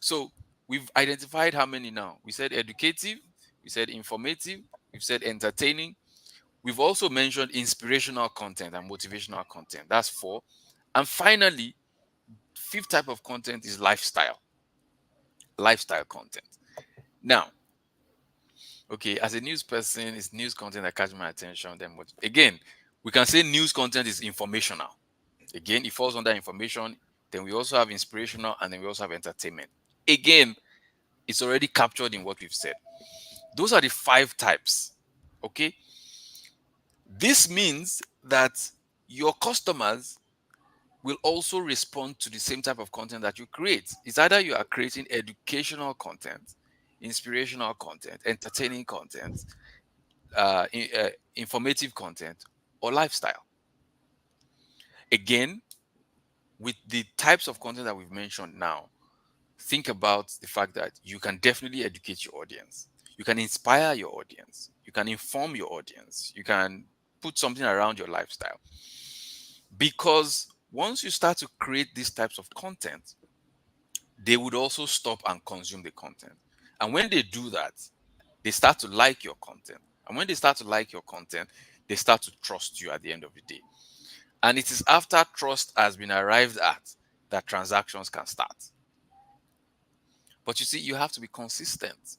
so we've identified how many now? We said educative, we said informative, we've said entertaining. We've also mentioned inspirational content and motivational content. That's 4. And finally, fifth type of content is lifestyle content. Now, okay, as a news person, it's news content that catches my attention. Then what? Again, we can say news content is informational. Again, it falls under information. Then we also have inspirational, and then we also have entertainment. Again, it's already captured in what we've said. Those are the 5 types. Okay, this means that your customers will also respond to the same type of content that you create. It's either you are creating educational content, inspirational content, entertaining content, informative content, or lifestyle. Again, with the types of content that we've mentioned now, think about the fact that you can definitely educate your audience. You can inspire your audience. You can inform your audience. You can put something around your lifestyle. Because once you start to create these types of content, they would also stop and consume the content. And when they do that, they start to like your content. And when they start to like your content, they start to trust you at the end of the day. And it is after trust has been arrived at that transactions can start. But you see, you have to be consistent.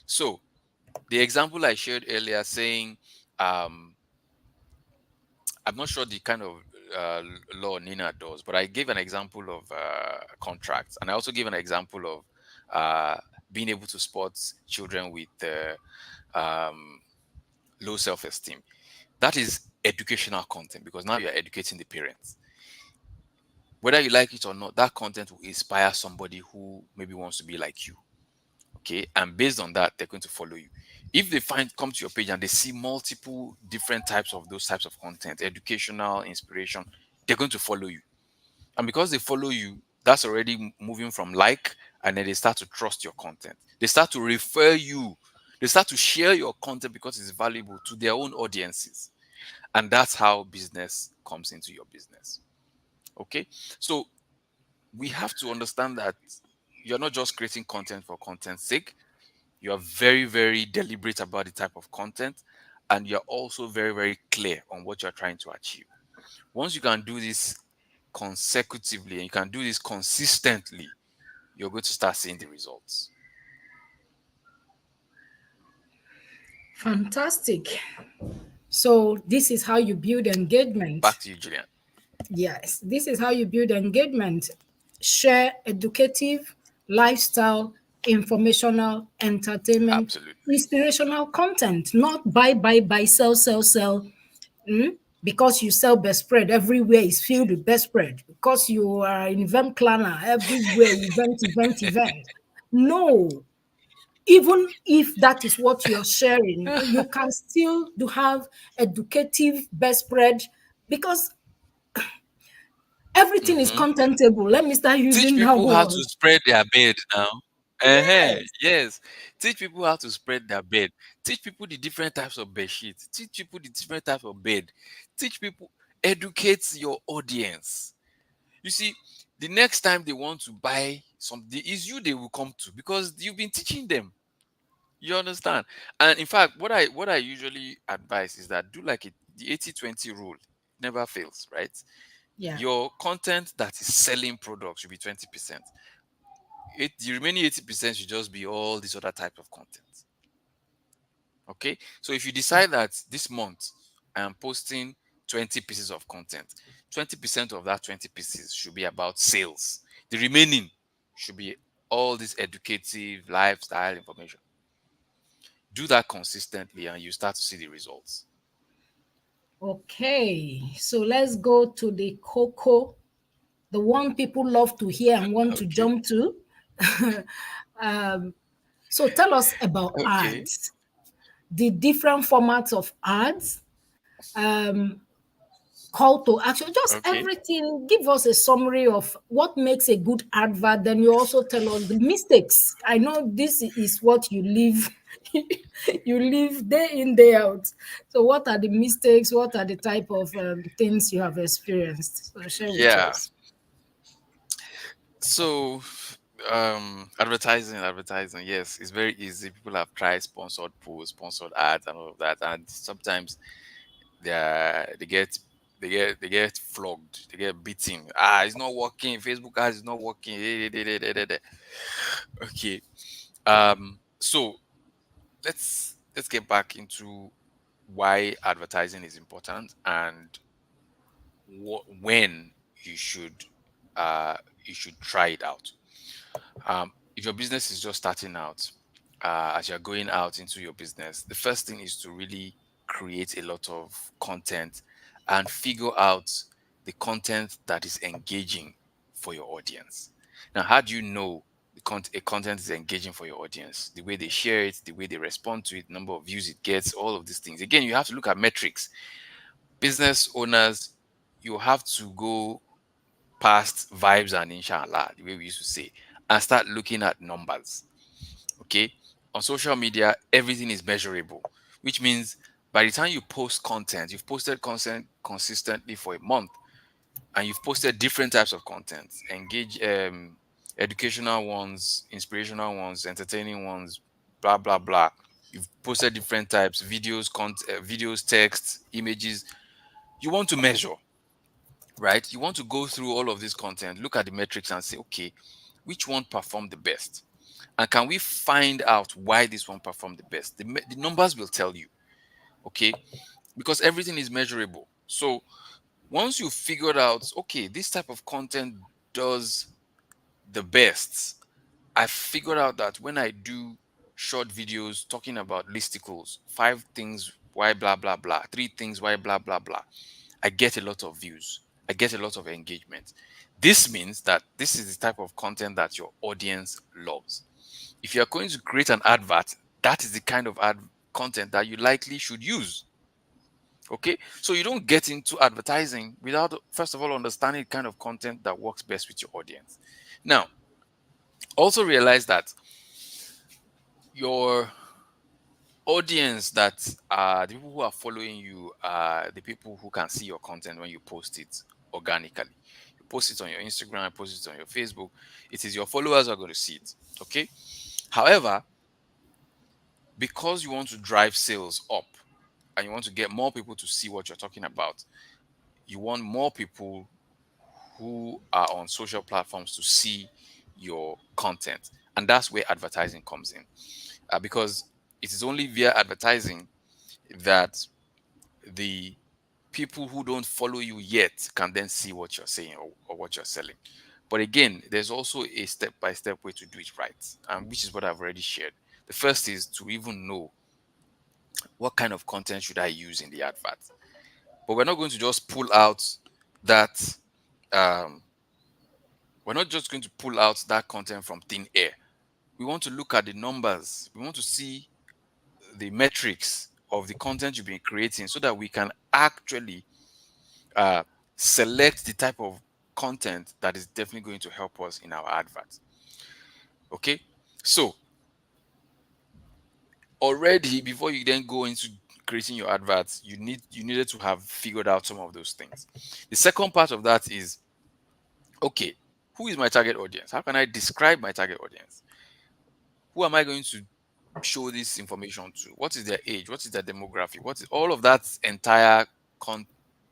So, the example I shared earlier saying, um, I'm not sure the kind of law Nina does, but I gave an example of contracts, and I also gave an example of being able to spot children with low self-esteem. That is educational content because now you're educating the parents. Whether you like it or not, that content will inspire somebody who maybe wants to be like you, Okay, and based on that, they're going to follow you. If they come to your page and they see multiple different types of those types of content, educational, inspiration, they're going to follow you. And because they follow you, that's already moving from like, and then they start to trust your content. They start to refer you. They start to share your content because it's valuable to their own audiences. And that's how business comes into your business. Okay. So we have to understand that you're not just creating content for content's sake. You are very, very deliberate about the type of content, and you're also very, very clear on what you're trying to achieve. Once you can do this consecutively and you can do this consistently, you're going to start seeing the results. Fantastic. So this is how you build engagement. Back to you, Julian. Yes, this is how you build engagement. Share educative, lifestyle, informational, entertainment, Absolutely. inspirational content, not buy, sell, sell, sell. Because you sell best spread, everywhere is filled with best spread. Because you are an event planner, everywhere, event. No, even if that is what you're sharing, you can still do have educative best spread because everything is Mhm. contentable. Let me start Teach using that people how to word. spread their bed now. Yes. Yes. Teach people how to spread their bed. Teach people the different types of bed sheets. Teach people the different types of bed. Teach people, educate your audience. You see, the next time they want to buy something, is you they will come to because you've been teaching them. You understand? And in fact, what I usually advise is that do like the 80-20 rule. Never fails, right? Yeah. Your content that is selling products should be 20%. The remaining 80% should just be all these other types of content. Okay. So if you decide that this month I am posting 20 pieces of content, 20% of that 20 pieces should be about sales. The remaining should be all this educative lifestyle information. Do that consistently and you start to see the results. Okay. So let's go to the cocoa, the one people love to hear and want to Okay. jump to. um, so tell us about Okay. ads, the different formats of ads, um, call to action, just Okay. everything. Give us a summary of what makes a good advert. Then you also tell us the mistakes. I know this is what you live, you live day in, day out. So, what are the mistakes? What are the type of things you have experienced? So, share with Yeah. us. So advertising, yes, it's very easy. People have tried sponsored posts, sponsored ads and all of that. And sometimes they are, they get flogged, they get beaten. It's not working. Facebook ads is not working. Okay. So let's get back into why advertising is important and when you should uh you should try it out. If your business is just starting out, as you're going out into your business, the first thing is to really create a lot of content and figure out the content that is engaging for your audience. Now, how do you know a content is engaging for your audience? The way they share it, the way they respond to it, number of views it gets, all of these things. Again, you have to look at metrics. Business owners, you have to go past vibes and inshallah, the way we used to say, and start looking at numbers. Okay. On social media, everything is measurable, which means by the time you post content, you've posted content consistently for a month and you've posted different types of content, engage educational ones, inspirational ones, entertaining ones, blah blah blah. You've posted different types, videos, text, images. You want to measure, right? You want to go through all of this content, look at the metrics and say, okay, which one performed the best? And can we find out why this one performed the best? The numbers will tell you, okay? Because everything is measurable. So once you've figured out, okay, this type of content does the best, I figured out that when I do short videos talking about listicles, 5 things why blah blah blah, 3 things why blah blah blah, I get a lot of views. I get a lot of engagement. This means that this is the type of content that your audience loves. If you are going to create an advert, that is the kind of ad content that you likely should use. Okay, so you don't get into advertising without first of all understanding the kind of content that works best with your audience. Now, also realize that your audience, that the people who are following you, are the people who can see your content when you post it organically. You post it on your Instagram, post it on your Facebook, it is your followers who are going to see it. Okay, however, because you want to drive sales up and you want to get more people to see what you're talking about, you want more people who are on social platforms to see your content. And that's where advertising comes in. Because it is only via advertising that the people who don't follow you yet can then see what you're saying, or what you're selling. But again, there's also a step by step way to do it right, which is what I've already shared. The first is to even know what kind of content should I use in the advert. But we're not going to just pull out that um, we're not just going to pull out that content from thin air. We want to look at the numbers. We want to see the metrics of the content you've been creating so that we can actually uh, select the type of content that is definitely going to help us in our advert. Okay, so already before you then go into creating your adverts, you needed to have figured out some of those things. The second part of that is, okay, who is my target audience? How can I describe my target audience? Who am I going to show this information to? What is their age? What is their demographic? What is all of that entire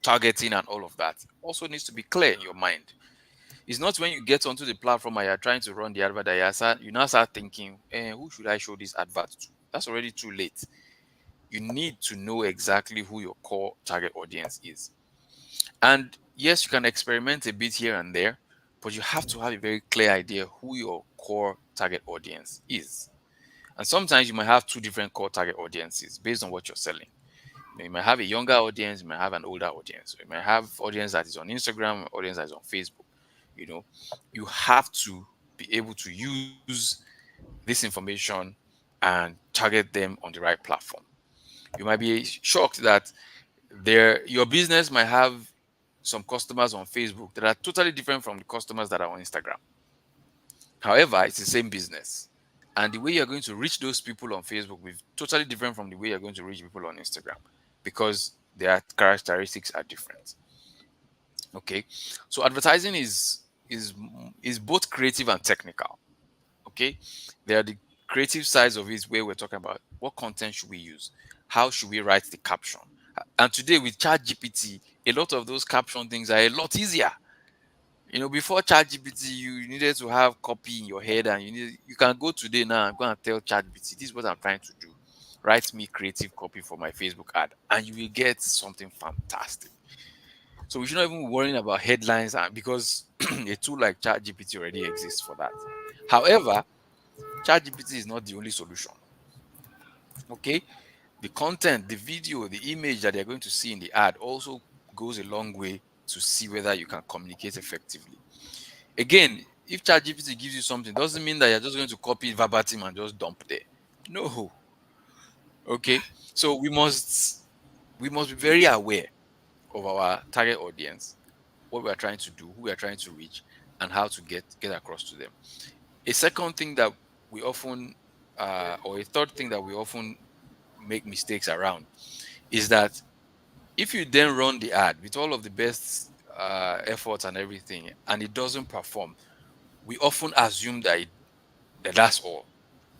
targeting and all of that also needs to be clear in your mind. It's not when you get onto the platform and you're trying to run the advert that you now start thinking, who should I show this advert to? That's already too late. You need to know exactly who your core target audience is. And yes, you can experiment a bit here and there, but you have to have a very clear idea who your core target audience is. And sometimes you might have two different core target audiences based on what you're selling. You might have a younger audience, you might have an older audience. You might have audience that is on Instagram, audience that is on Facebook. You know, you have to be able to use this information and target them on the right platform. You might be shocked that your business might have some customers on Facebook that are totally different from the customers that are on Instagram. However, it's the same business. And the way you're going to reach those people on Facebook will be totally different from the way you're going to reach people on Instagram, because their characteristics are different. Okay. So advertising is is both creative and technical. Okay. There are the creative sides of it where we're talking about what content should we use? How should we write the caption? And today with ChatGPT, a lot of those caption things are a lot easier. Before ChatGPT, you needed to have copy in your head, and you can go today now and go and tell ChatGPT, this is what I'm trying to do. Write me creative copy for my Facebook ad, and you will get something fantastic. So we should not even be worrying about headlines, because a tool like ChatGPT already exists for that. However, ChatGPT is not the only solution. Okay, the content, the video, the image that they're going to see in the ad also goes a long way to see whether you can communicate effectively. Again, if ChatGPT gives you something, doesn't mean that you're just going to copy it verbatim and just dump there. No. Okay. So we must be very aware of our target audience, what we are trying to do, who we are trying to reach, and how to get across to them. A second thing that we often or a third thing that we often make mistakes around is that if you then run the ad with all of the best efforts and everything, and it doesn't perform, we often assume that that's all.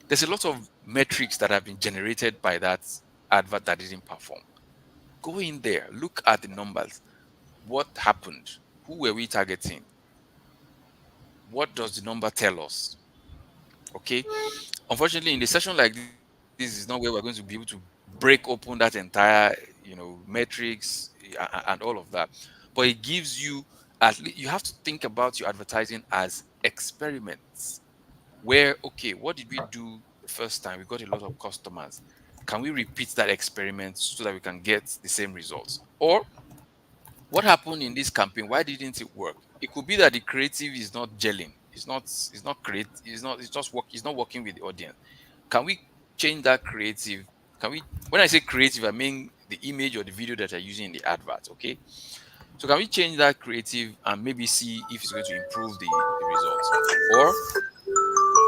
There's a lot of metrics that have been generated by that advert that didn't perform. Go in there, look at the numbers. What happened? Who were we targeting? What does the number tell us? Okay. Unfortunately, in a session like this is not where we're going to be able to break open that entire, metrics and all of that. But it gives you, at least you have to think about your advertising as experiments, where, okay, what did we do the first time? We got a lot of customers. Can we repeat that experiment so that we can get the same results? Or what happened in this campaign? Why didn't it work? It could be that the creative is not gelling, It's not create. It's not. It's just work. It's not working with the audience. Can we change that creative? Can we? When I say creative, I mean the image or the video that you're using in the advert. Okay. So can we change that creative and maybe see if it's going to improve the results, or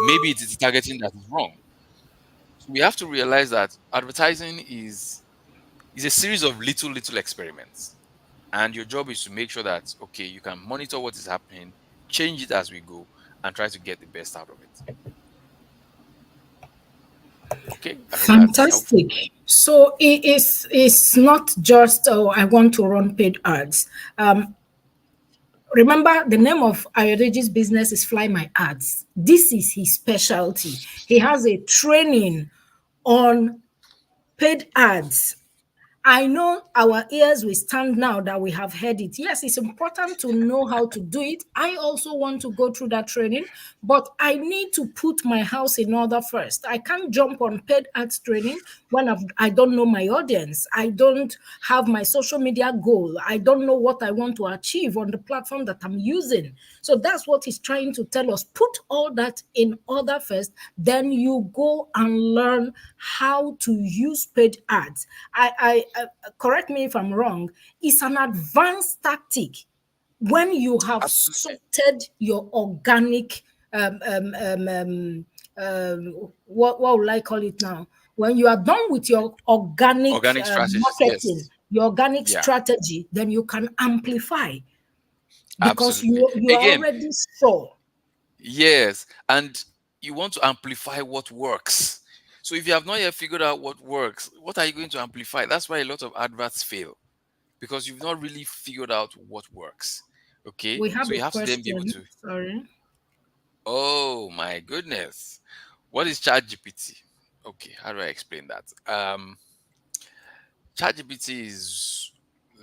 maybe it is the targeting that is wrong. So we have to realize that advertising is a series of little experiments, and your job is to make sure that okay, you can monitor what is happening, change it as we go, and try to get the best out of it. Okay, I hope that's helpful. Fantastic. So it's not just, oh, I want to run paid ads. Remember, the name of Ayodeji's business is Fly My Ads. This is his specialty. He has a training on paid ads. I know our ears will stand now that we have heard it. Yes, it's important to know how to do it. I also want to go through that training, but I need to put my house in order first. I can't jump on paid ads training when I don't know my audience. I don't have my social media goal. I don't know what I want to achieve on the platform that I'm using. So that's what he's trying to tell us. Put all that in order first, then you go and learn how to use paid ads. Correct me if I'm wrong. It's an advanced tactic when you have Absolutely. sorted your organic what will I call it now? When you are done with your organic Organic strategies, marketing, yes. your organic Yeah, strategy, then you can amplify because absolutely. you are Again, already sure. yes, and you want to amplify what works. So if you have not yet figured out what works, what are you going to amplify? That's why a lot of adverts fail because you've not really figured out what works. Okay, We have so a you have to then be able question. to. Sorry. Oh my goodness, what is ChatGPT? Okay, how do I explain that? ChatGPT is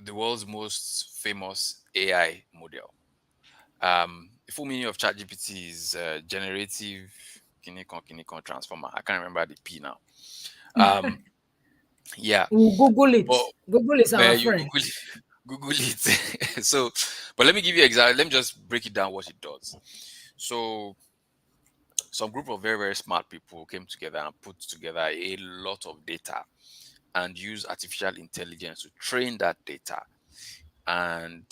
the world's most famous AI model. The full meaning of ChatGPT is generative Kinikon transformer. I can't remember the P now. Um, yeah, We'll Google but it. Google is our you friend. Google it, Google it. So, but let me give you exactly. Let me just break it down what it does. So, some group of very smart people came together and put together a lot of data and use artificial intelligence to train that data and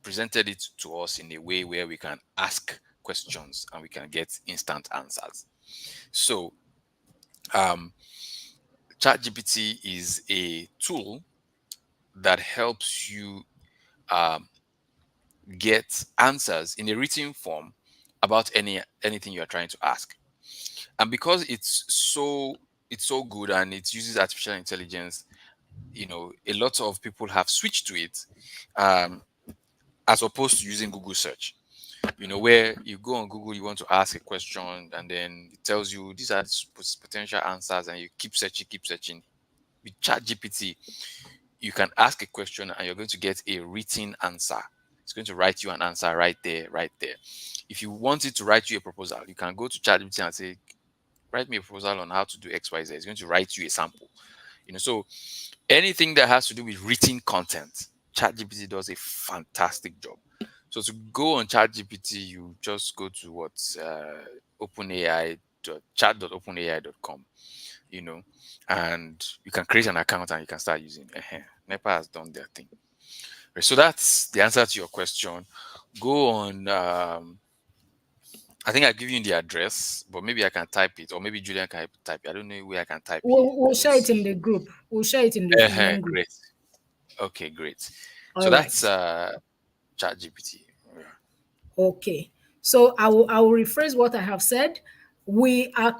presented it to us in a way where we can ask questions and we can get instant answers. So, um, ChatGPT is a tool that helps you um, get answers in a written form about anything you are trying to ask. And because it's so good and it uses artificial intelligence, a lot of people have switched to it, um, as opposed to using Google search. Where you go on Google, you want to ask a question, and then it tells you these are potential answers, and you keep searching. With ChatGPT, you can ask a question, and you're going to get a written answer. It's going to write you an answer right there, right there. If you want it to write you a proposal, you can go to ChatGPT and say, "Write me a proposal on how to do X, Y, Z." It's going to write you a sample. So anything that has to do with written content, ChatGPT does a fantastic job. So to go on ChatGPT, you just go to OpenAI chat.openai.com, and you can create an account and you can start using. NEPA has done their thing. Right, so that's the answer to your question. Go on. I think I give you the address, but maybe I can type it, or maybe Julian can type it. I don't know where I can type here. We'll Let me share it in see. the group. We'll share it in the main group. Great. Okay, great. So All that's right. ChatGPT. Yeah. Okay. So I will rephrase what I have said. We are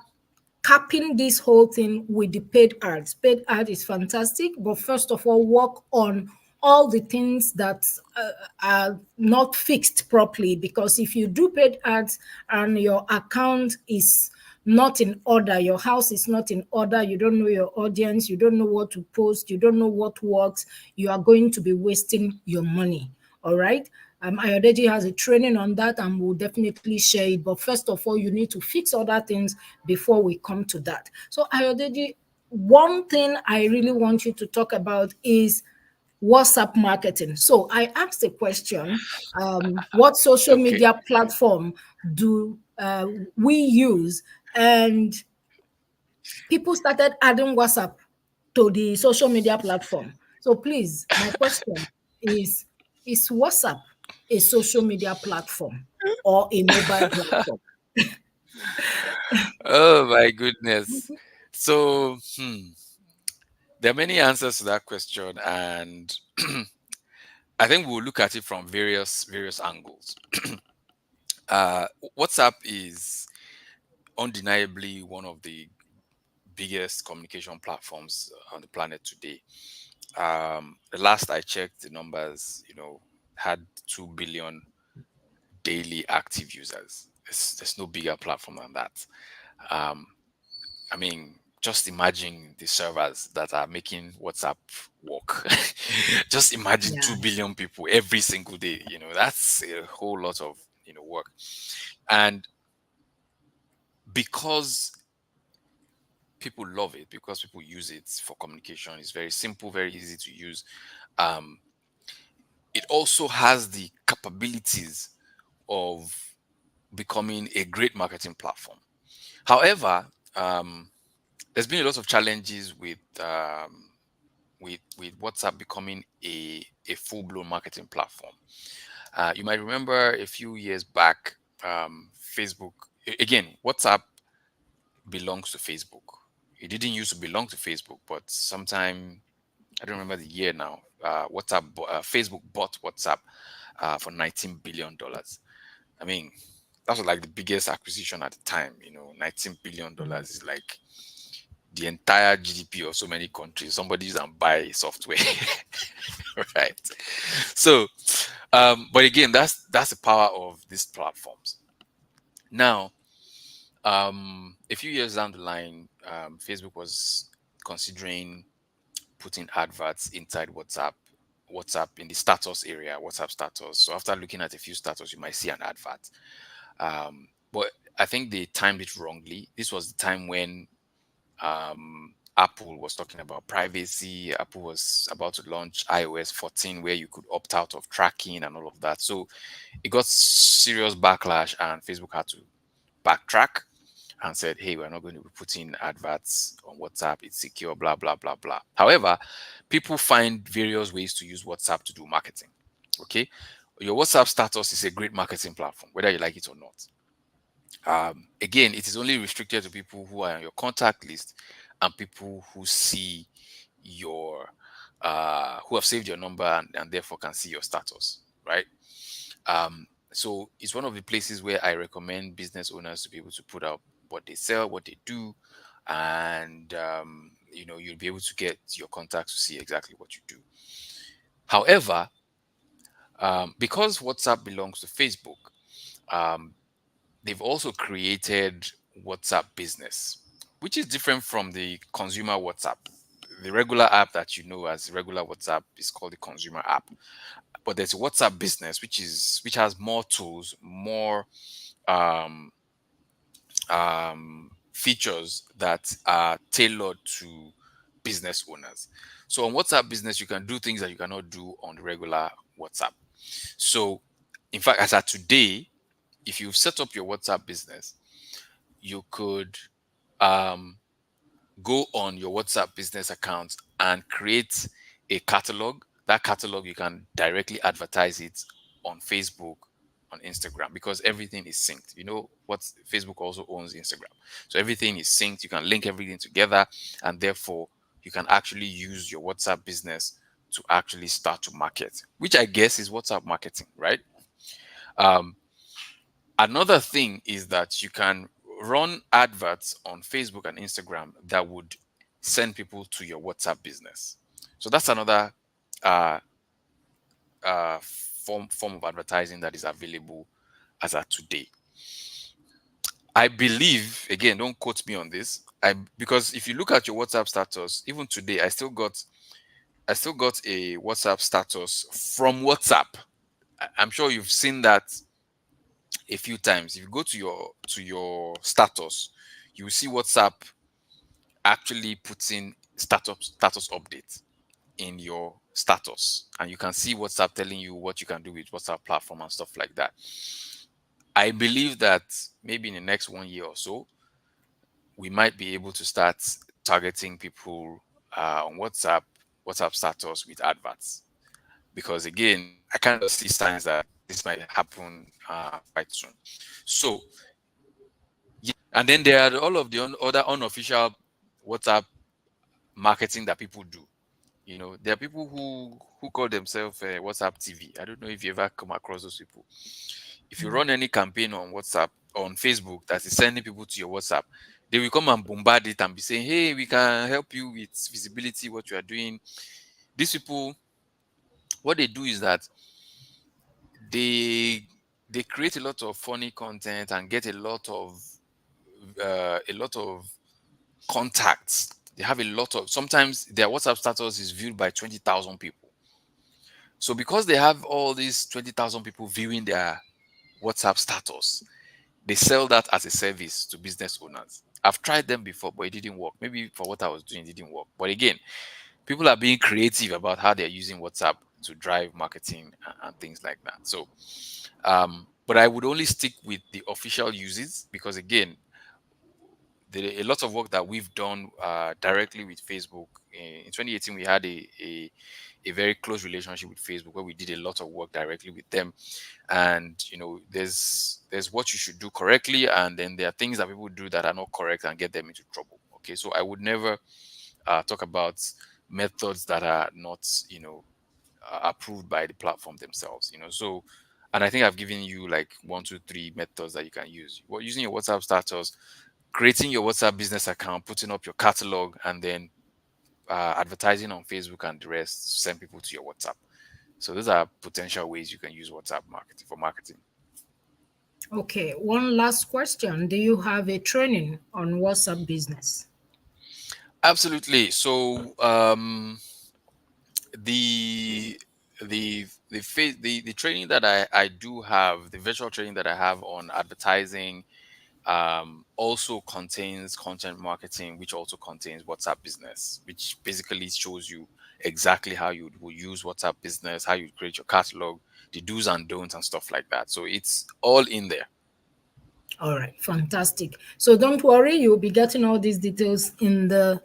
capping this whole thing with the paid ads. Paid ad is fantastic, but first of all, work on all the things that are not fixed properly. Because if you do paid ads and your account is not in order, your house is not in order, you don't know your audience, you don't know what to post, you don't know what works, you are going to be wasting your money. All right. Ayodeji has a training on that and will definitely share it. But first of all, you need to fix other things before we come to that. So, Ayodeji, one thing I really want you to talk about is WhatsApp marketing. So I asked a question: what social Okay. media platform do we use? And people started adding WhatsApp to the social media platform. So please, my question is WhatsApp a social media platform or a mobile platform? Oh my goodness. So, there are many answers to that question, and I think we'll look at it from various angles. Uh, WhatsApp is undeniably one of the biggest communication platforms on the planet today. The last I checked, the numbers, had 2 billion daily active users. There's no bigger platform than that. Um, I mean, just imagine the servers that are making WhatsApp work. Just imagine Yeah. 2 billion people every single day. That's a whole lot of work. And because people love it, because people use it for communication, it's very simple, very easy to use. Um, it also has the capabilities of becoming a great marketing platform. However, there's been a lot of challenges with WhatsApp becoming a full blown marketing platform. You might remember a few years back, Facebook again. WhatsApp belongs to Facebook. It didn't used to belong to Facebook, but sometime I don't remember the year now. Facebook bought WhatsApp for $19 billion. I mean, that was like the biggest acquisition at the time. $19 billion is like the entire GDP of so many countries. Somebody use and buy software, right? So, but again, that's the power of these platforms. Now, a few years down the line, Facebook was considering putting adverts inside WhatsApp in the status area, WhatsApp status. So after looking at a few status, you might see an advert. But I think they timed it wrongly. This was the time when Apple was talking about privacy. Apple was about to launch iOS 14, where you could opt out of tracking and all of that. So it got serious backlash, and Facebook had to backtrack and said, hey, we're not going to be putting adverts on WhatsApp. It's secure, blah, blah, blah, blah. However, people find various ways to use WhatsApp to do marketing. Okay. Your WhatsApp status is a great marketing platform, whether you like it or not. Again, it is only restricted to people who are on your contact list and people who see your who have saved your number and therefore can see your status, right? So it's one of the places where I recommend business owners to be able to put out what they sell, what they do, and you'll be able to get your contacts to see exactly what you do. However, because WhatsApp belongs to Facebook, um, they've also created WhatsApp Business, which is different from the consumer WhatsApp. The regular app that you know as regular WhatsApp is called the consumer app, but there's WhatsApp Business, which has more tools, more um, features that are tailored to business owners. So on WhatsApp Business, you can do things that you cannot do on the regular WhatsApp. So, in fact, as of today, if you've set up your WhatsApp Business, you could um, go on your WhatsApp Business account and create a catalog. That catalog, you can directly advertise it on Facebook, on Instagram, because everything is synced. You know what? Facebook also owns Instagram. So everything is synced. You can link everything together, and therefore you can actually use your WhatsApp Business to actually start to market, which I guess is WhatsApp marketing, right? Um, Another thing is that you can run adverts on Facebook and Instagram that would send people to your WhatsApp Business. So that's another uh, form of advertising that is available as of today. I believe, again, don't quote me on this. Because if you look at your WhatsApp status, even today, I still got a WhatsApp status from WhatsApp. I'm sure you've seen that a few times. If you go to your status, you will see WhatsApp actually putting status update in your status, and you can see WhatsApp telling you what you can do with WhatsApp platform and stuff like that. I believe that maybe in the next 1 year or so, we might be able to start targeting people on WhatsApp status with adverts. Because again, I kind of see signs that this might happen quite soon. So, yeah. And then there are all of the other unofficial WhatsApp marketing that people do. There are people who call themselves WhatsApp TV. I don't know if you ever come across those people. If you run any campaign on WhatsApp, on Facebook, that is sending people to your WhatsApp, they will come and bombard it and be saying, "Hey, we can help you with visibility, what you are doing." These people, what they do is that they they create a lot of funny content and get a lot of contacts. They have a lot of, sometimes their WhatsApp status is viewed by 20,000 people. So because they have all these 20,000 people viewing their WhatsApp status, they sell that as a service to business owners. I've tried them before, but it didn't work. Maybe for what I was doing, it didn't work. But again, people are being creative about how they're using WhatsApp to drive marketing and things like that. So, but I would only stick with the official uses, because again, a lot of work that we've done directly with Facebook. In 2018, we had a very close relationship with Facebook, where we did a lot of work directly with them. And there's what you should do correctly, and then there are things that people do that are not correct and get them into trouble. Okay, so I would never talk about methods that are not approved by the platform themselves. So, and I think I've given you like 1, 2, 3 methods that you can use. Using your WhatsApp status, creating your WhatsApp business account, putting up your catalog, and then advertising on Facebook and the rest, send people to your WhatsApp. So those are potential ways you can use WhatsApp marketing for marketing. Okay, one last question. Do you have a training on WhatsApp business? Absolutely. So the the training that I do have, the virtual training that I have on advertising, also contains content marketing, which also contains WhatsApp business, which basically shows you exactly how you will use WhatsApp business, how you create your catalog, the do's and don'ts, and stuff like that. So it's all in there. All right, fantastic. So don't worry, you'll be getting all these details in the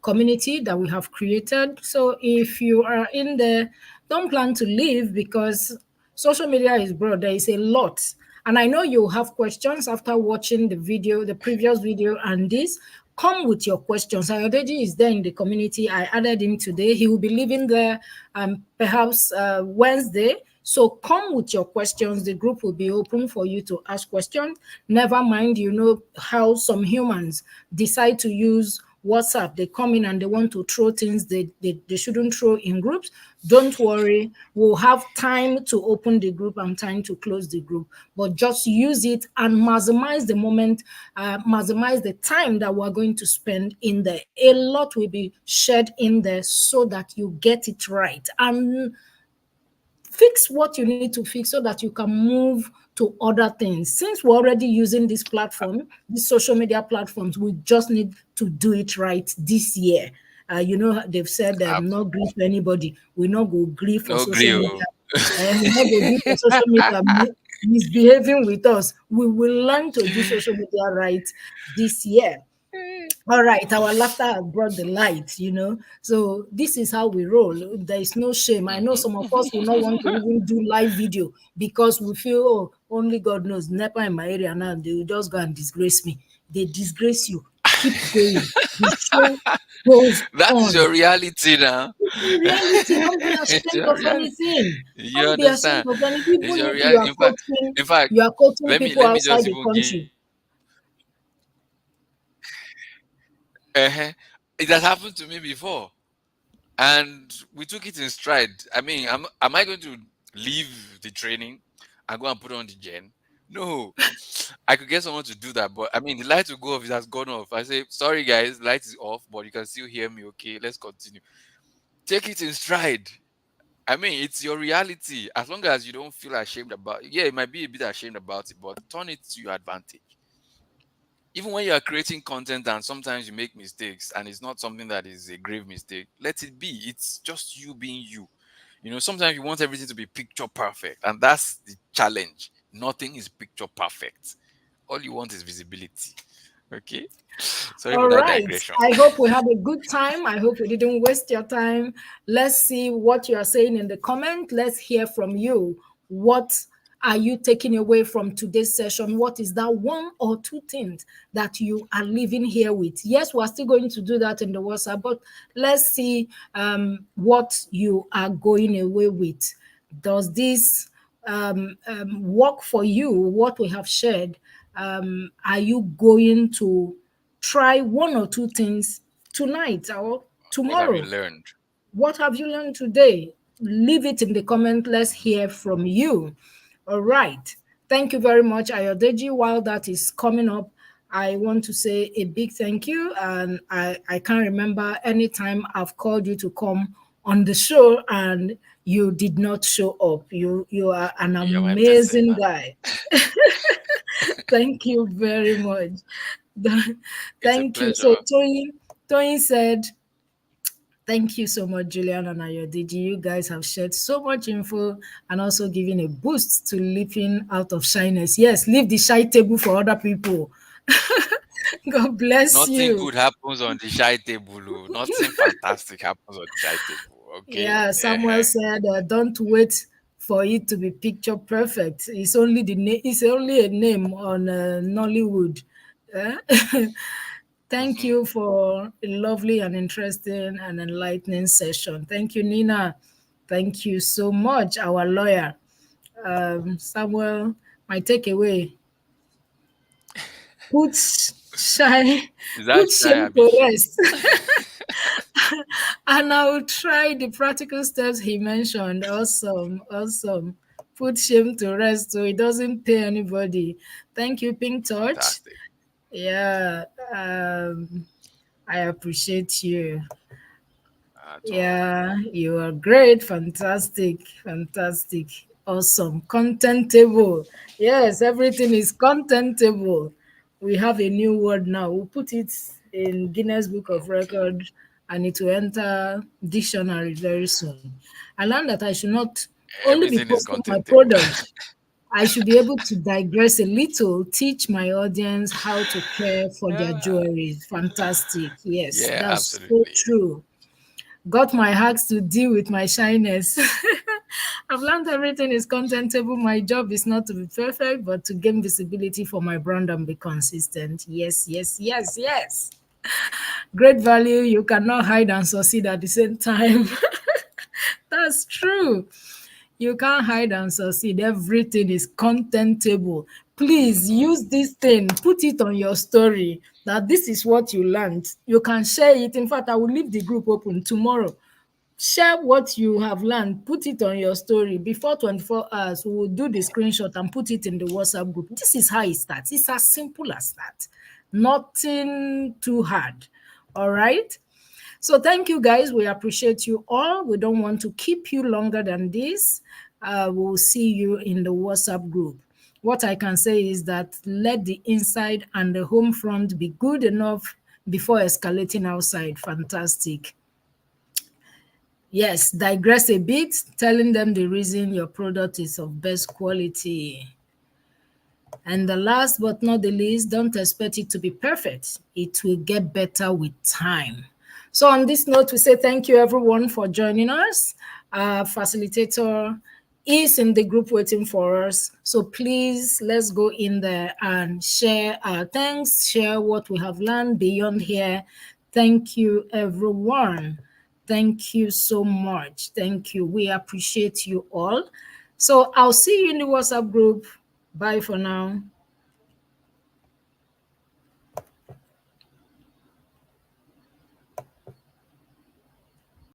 community that we have created. So if you are in there, don't plan to leave, because social media is broad. There is a lot. And I know you'll have questions after watching the video, the previous video, and this. Come with your questions. Ayodeji is there in the community. I added him today. He will be leaving there perhaps Wednesday. So come with your questions. The group will be open for you to ask questions. Never mind, you know how some humans decide to use WhatsApp. They come in and they want to throw things they shouldn't throw in groups. Don't worry, we'll have time to open the group and time to close the group. But just use it and maximize the moment, maximize the time that we're going to spend in there. A lot will be shared in there so that you get it right. And fix what you need to fix so that you can move to other things. Since we're already using this platform, these social media platforms, we just need to do it right this year. They've said Ab- not grieve for anybody. We not go grieve for no social grill. media. We not go grieve for social media misbehaving with us. We will learn to do social media right this year. All right, our laughter has brought the light. So this is how we roll. There is no shame. I know some of us will not want to even do live video because we feel, oh, only God knows. NEPA in my area now, they will just go and disgrace me. They disgrace you. Keep going. The show goes That is on. your reality now. It's the reality. Don't be It's ashamed your of reality. anything. You Don't be ashamed understand? of anything. It's Even your if reality. In fact, you are coaching let me people let me outside just the even give. country. uh It has happened to me before, and we took it in stride. I mean, am I going to leave the training and go and put on the gen? No, I could get someone to do that, but I mean, the light will go off. It has gone off. I say, sorry guys, light is off, but you can still hear me. Okay, let's continue. Take it in stride. I mean, it's your reality. As long as you don't feel ashamed about it. Yeah, it might be a bit ashamed about it, but turn it to your advantage. Even when you are creating content and sometimes you make mistakes and it's not something that is a grave mistake, let it be. It's just you being you. Sometimes you want everything to be picture perfect, and that's the challenge. Nothing is picture perfect. All you want is visibility. Okay. Sorry for All that right. digression. I hope we had a good time. I hope we didn't waste your time. Let's see what you are saying in the comment. Let's hear from you. What are you taking away from today's session? What is that one or two things that you are leaving here with? Yes, we're still going to do that in the WhatsApp, but let's see what you are going away with. Does this work for you? What we have shared? Are you going to try one or two things tonight or What have you tomorrow? learned? What have you learned today? Leave it in the comment. Let's hear from you. All right. Thank you very much, Ayodeji. While that is coming up, I want to say a big thank you. And I can't remember any time I've called you to come on the show and you did not show up. You are an You're my person, amazing man. guy. Thank you very much. It's a Thank you. So pleasure. Tony said, thank you so much, Julian and Ayodiji. You guys have shared so much info and also giving a boost to leaping out of shyness. Yes, leave the shy table for other people. God bless Nothing you. good happens on the shy table. Oh. Nothing fantastic happens on the shy table. Okay. Yeah, Samuel said, "Don't wait for it to be picture perfect. It's only the name. It's only a name on Nollywood." Eh? Thank Mhm. you for a lovely and interesting and enlightening session. Thank you, Nina. Thank you so much, our lawyer. Samuel, my takeaway: put shy, Is that put shy shame Abi to shame? rest. And I will try the practical steps he mentioned. Awesome, awesome. Put shame to rest so it doesn't pay anybody. Thank you, Pink Touch. Fantastic. Yeah, I appreciate you. At all. Yeah, you are great, fantastic, fantastic, awesome, contentable. Yes, everything is contentable. We have a new word now. We'll put it in Guinness Book of Okay. Record and it will enter dictionary very soon. I learned that I should not only be Everything is posting my contentable. product. I should be able to digress a little, teach my audience how to care for their Yeah, jewelry. Fantastic. Yes, yeah, that's so absolutely. true. Got my hacks to deal with my shyness. I've learned everything is contentable. My job is not to be perfect, but to gain visibility for my brand and be consistent. Yes, yes, yes, yes. Great value. You cannot hide and succeed at the same time. That's true. You can't hide and succeed. Everything is contentable. Please Mhm. use this thing, put it on your story that this is what you learned. You can share it. In fact, I will leave the group open tomorrow. Share what you have learned, put it on your story. Before 24 hours, we will do the screenshot and put it in the WhatsApp group. This is how it starts. It's as simple as that. Nothing too hard. All right. So thank you guys. We appreciate you all. We don't want to keep you longer than this. We'll see you in the WhatsApp group. What I can say is that let the inside and the home front be good enough before escalating outside. Fantastic. Yes, digress a bit, telling them the reason your product is of best quality. And the last but not the least, don't expect it to be perfect. It will get better with time. So, on this note, we say thank you everyone for joining us. Our facilitator is in the group waiting for us. So, please let's go in there and share our thanks, share what we have learned beyond here. Thank you, everyone. Thank you so much. Thank you. We appreciate you all. So, I'll see you in the WhatsApp group. Bye for now.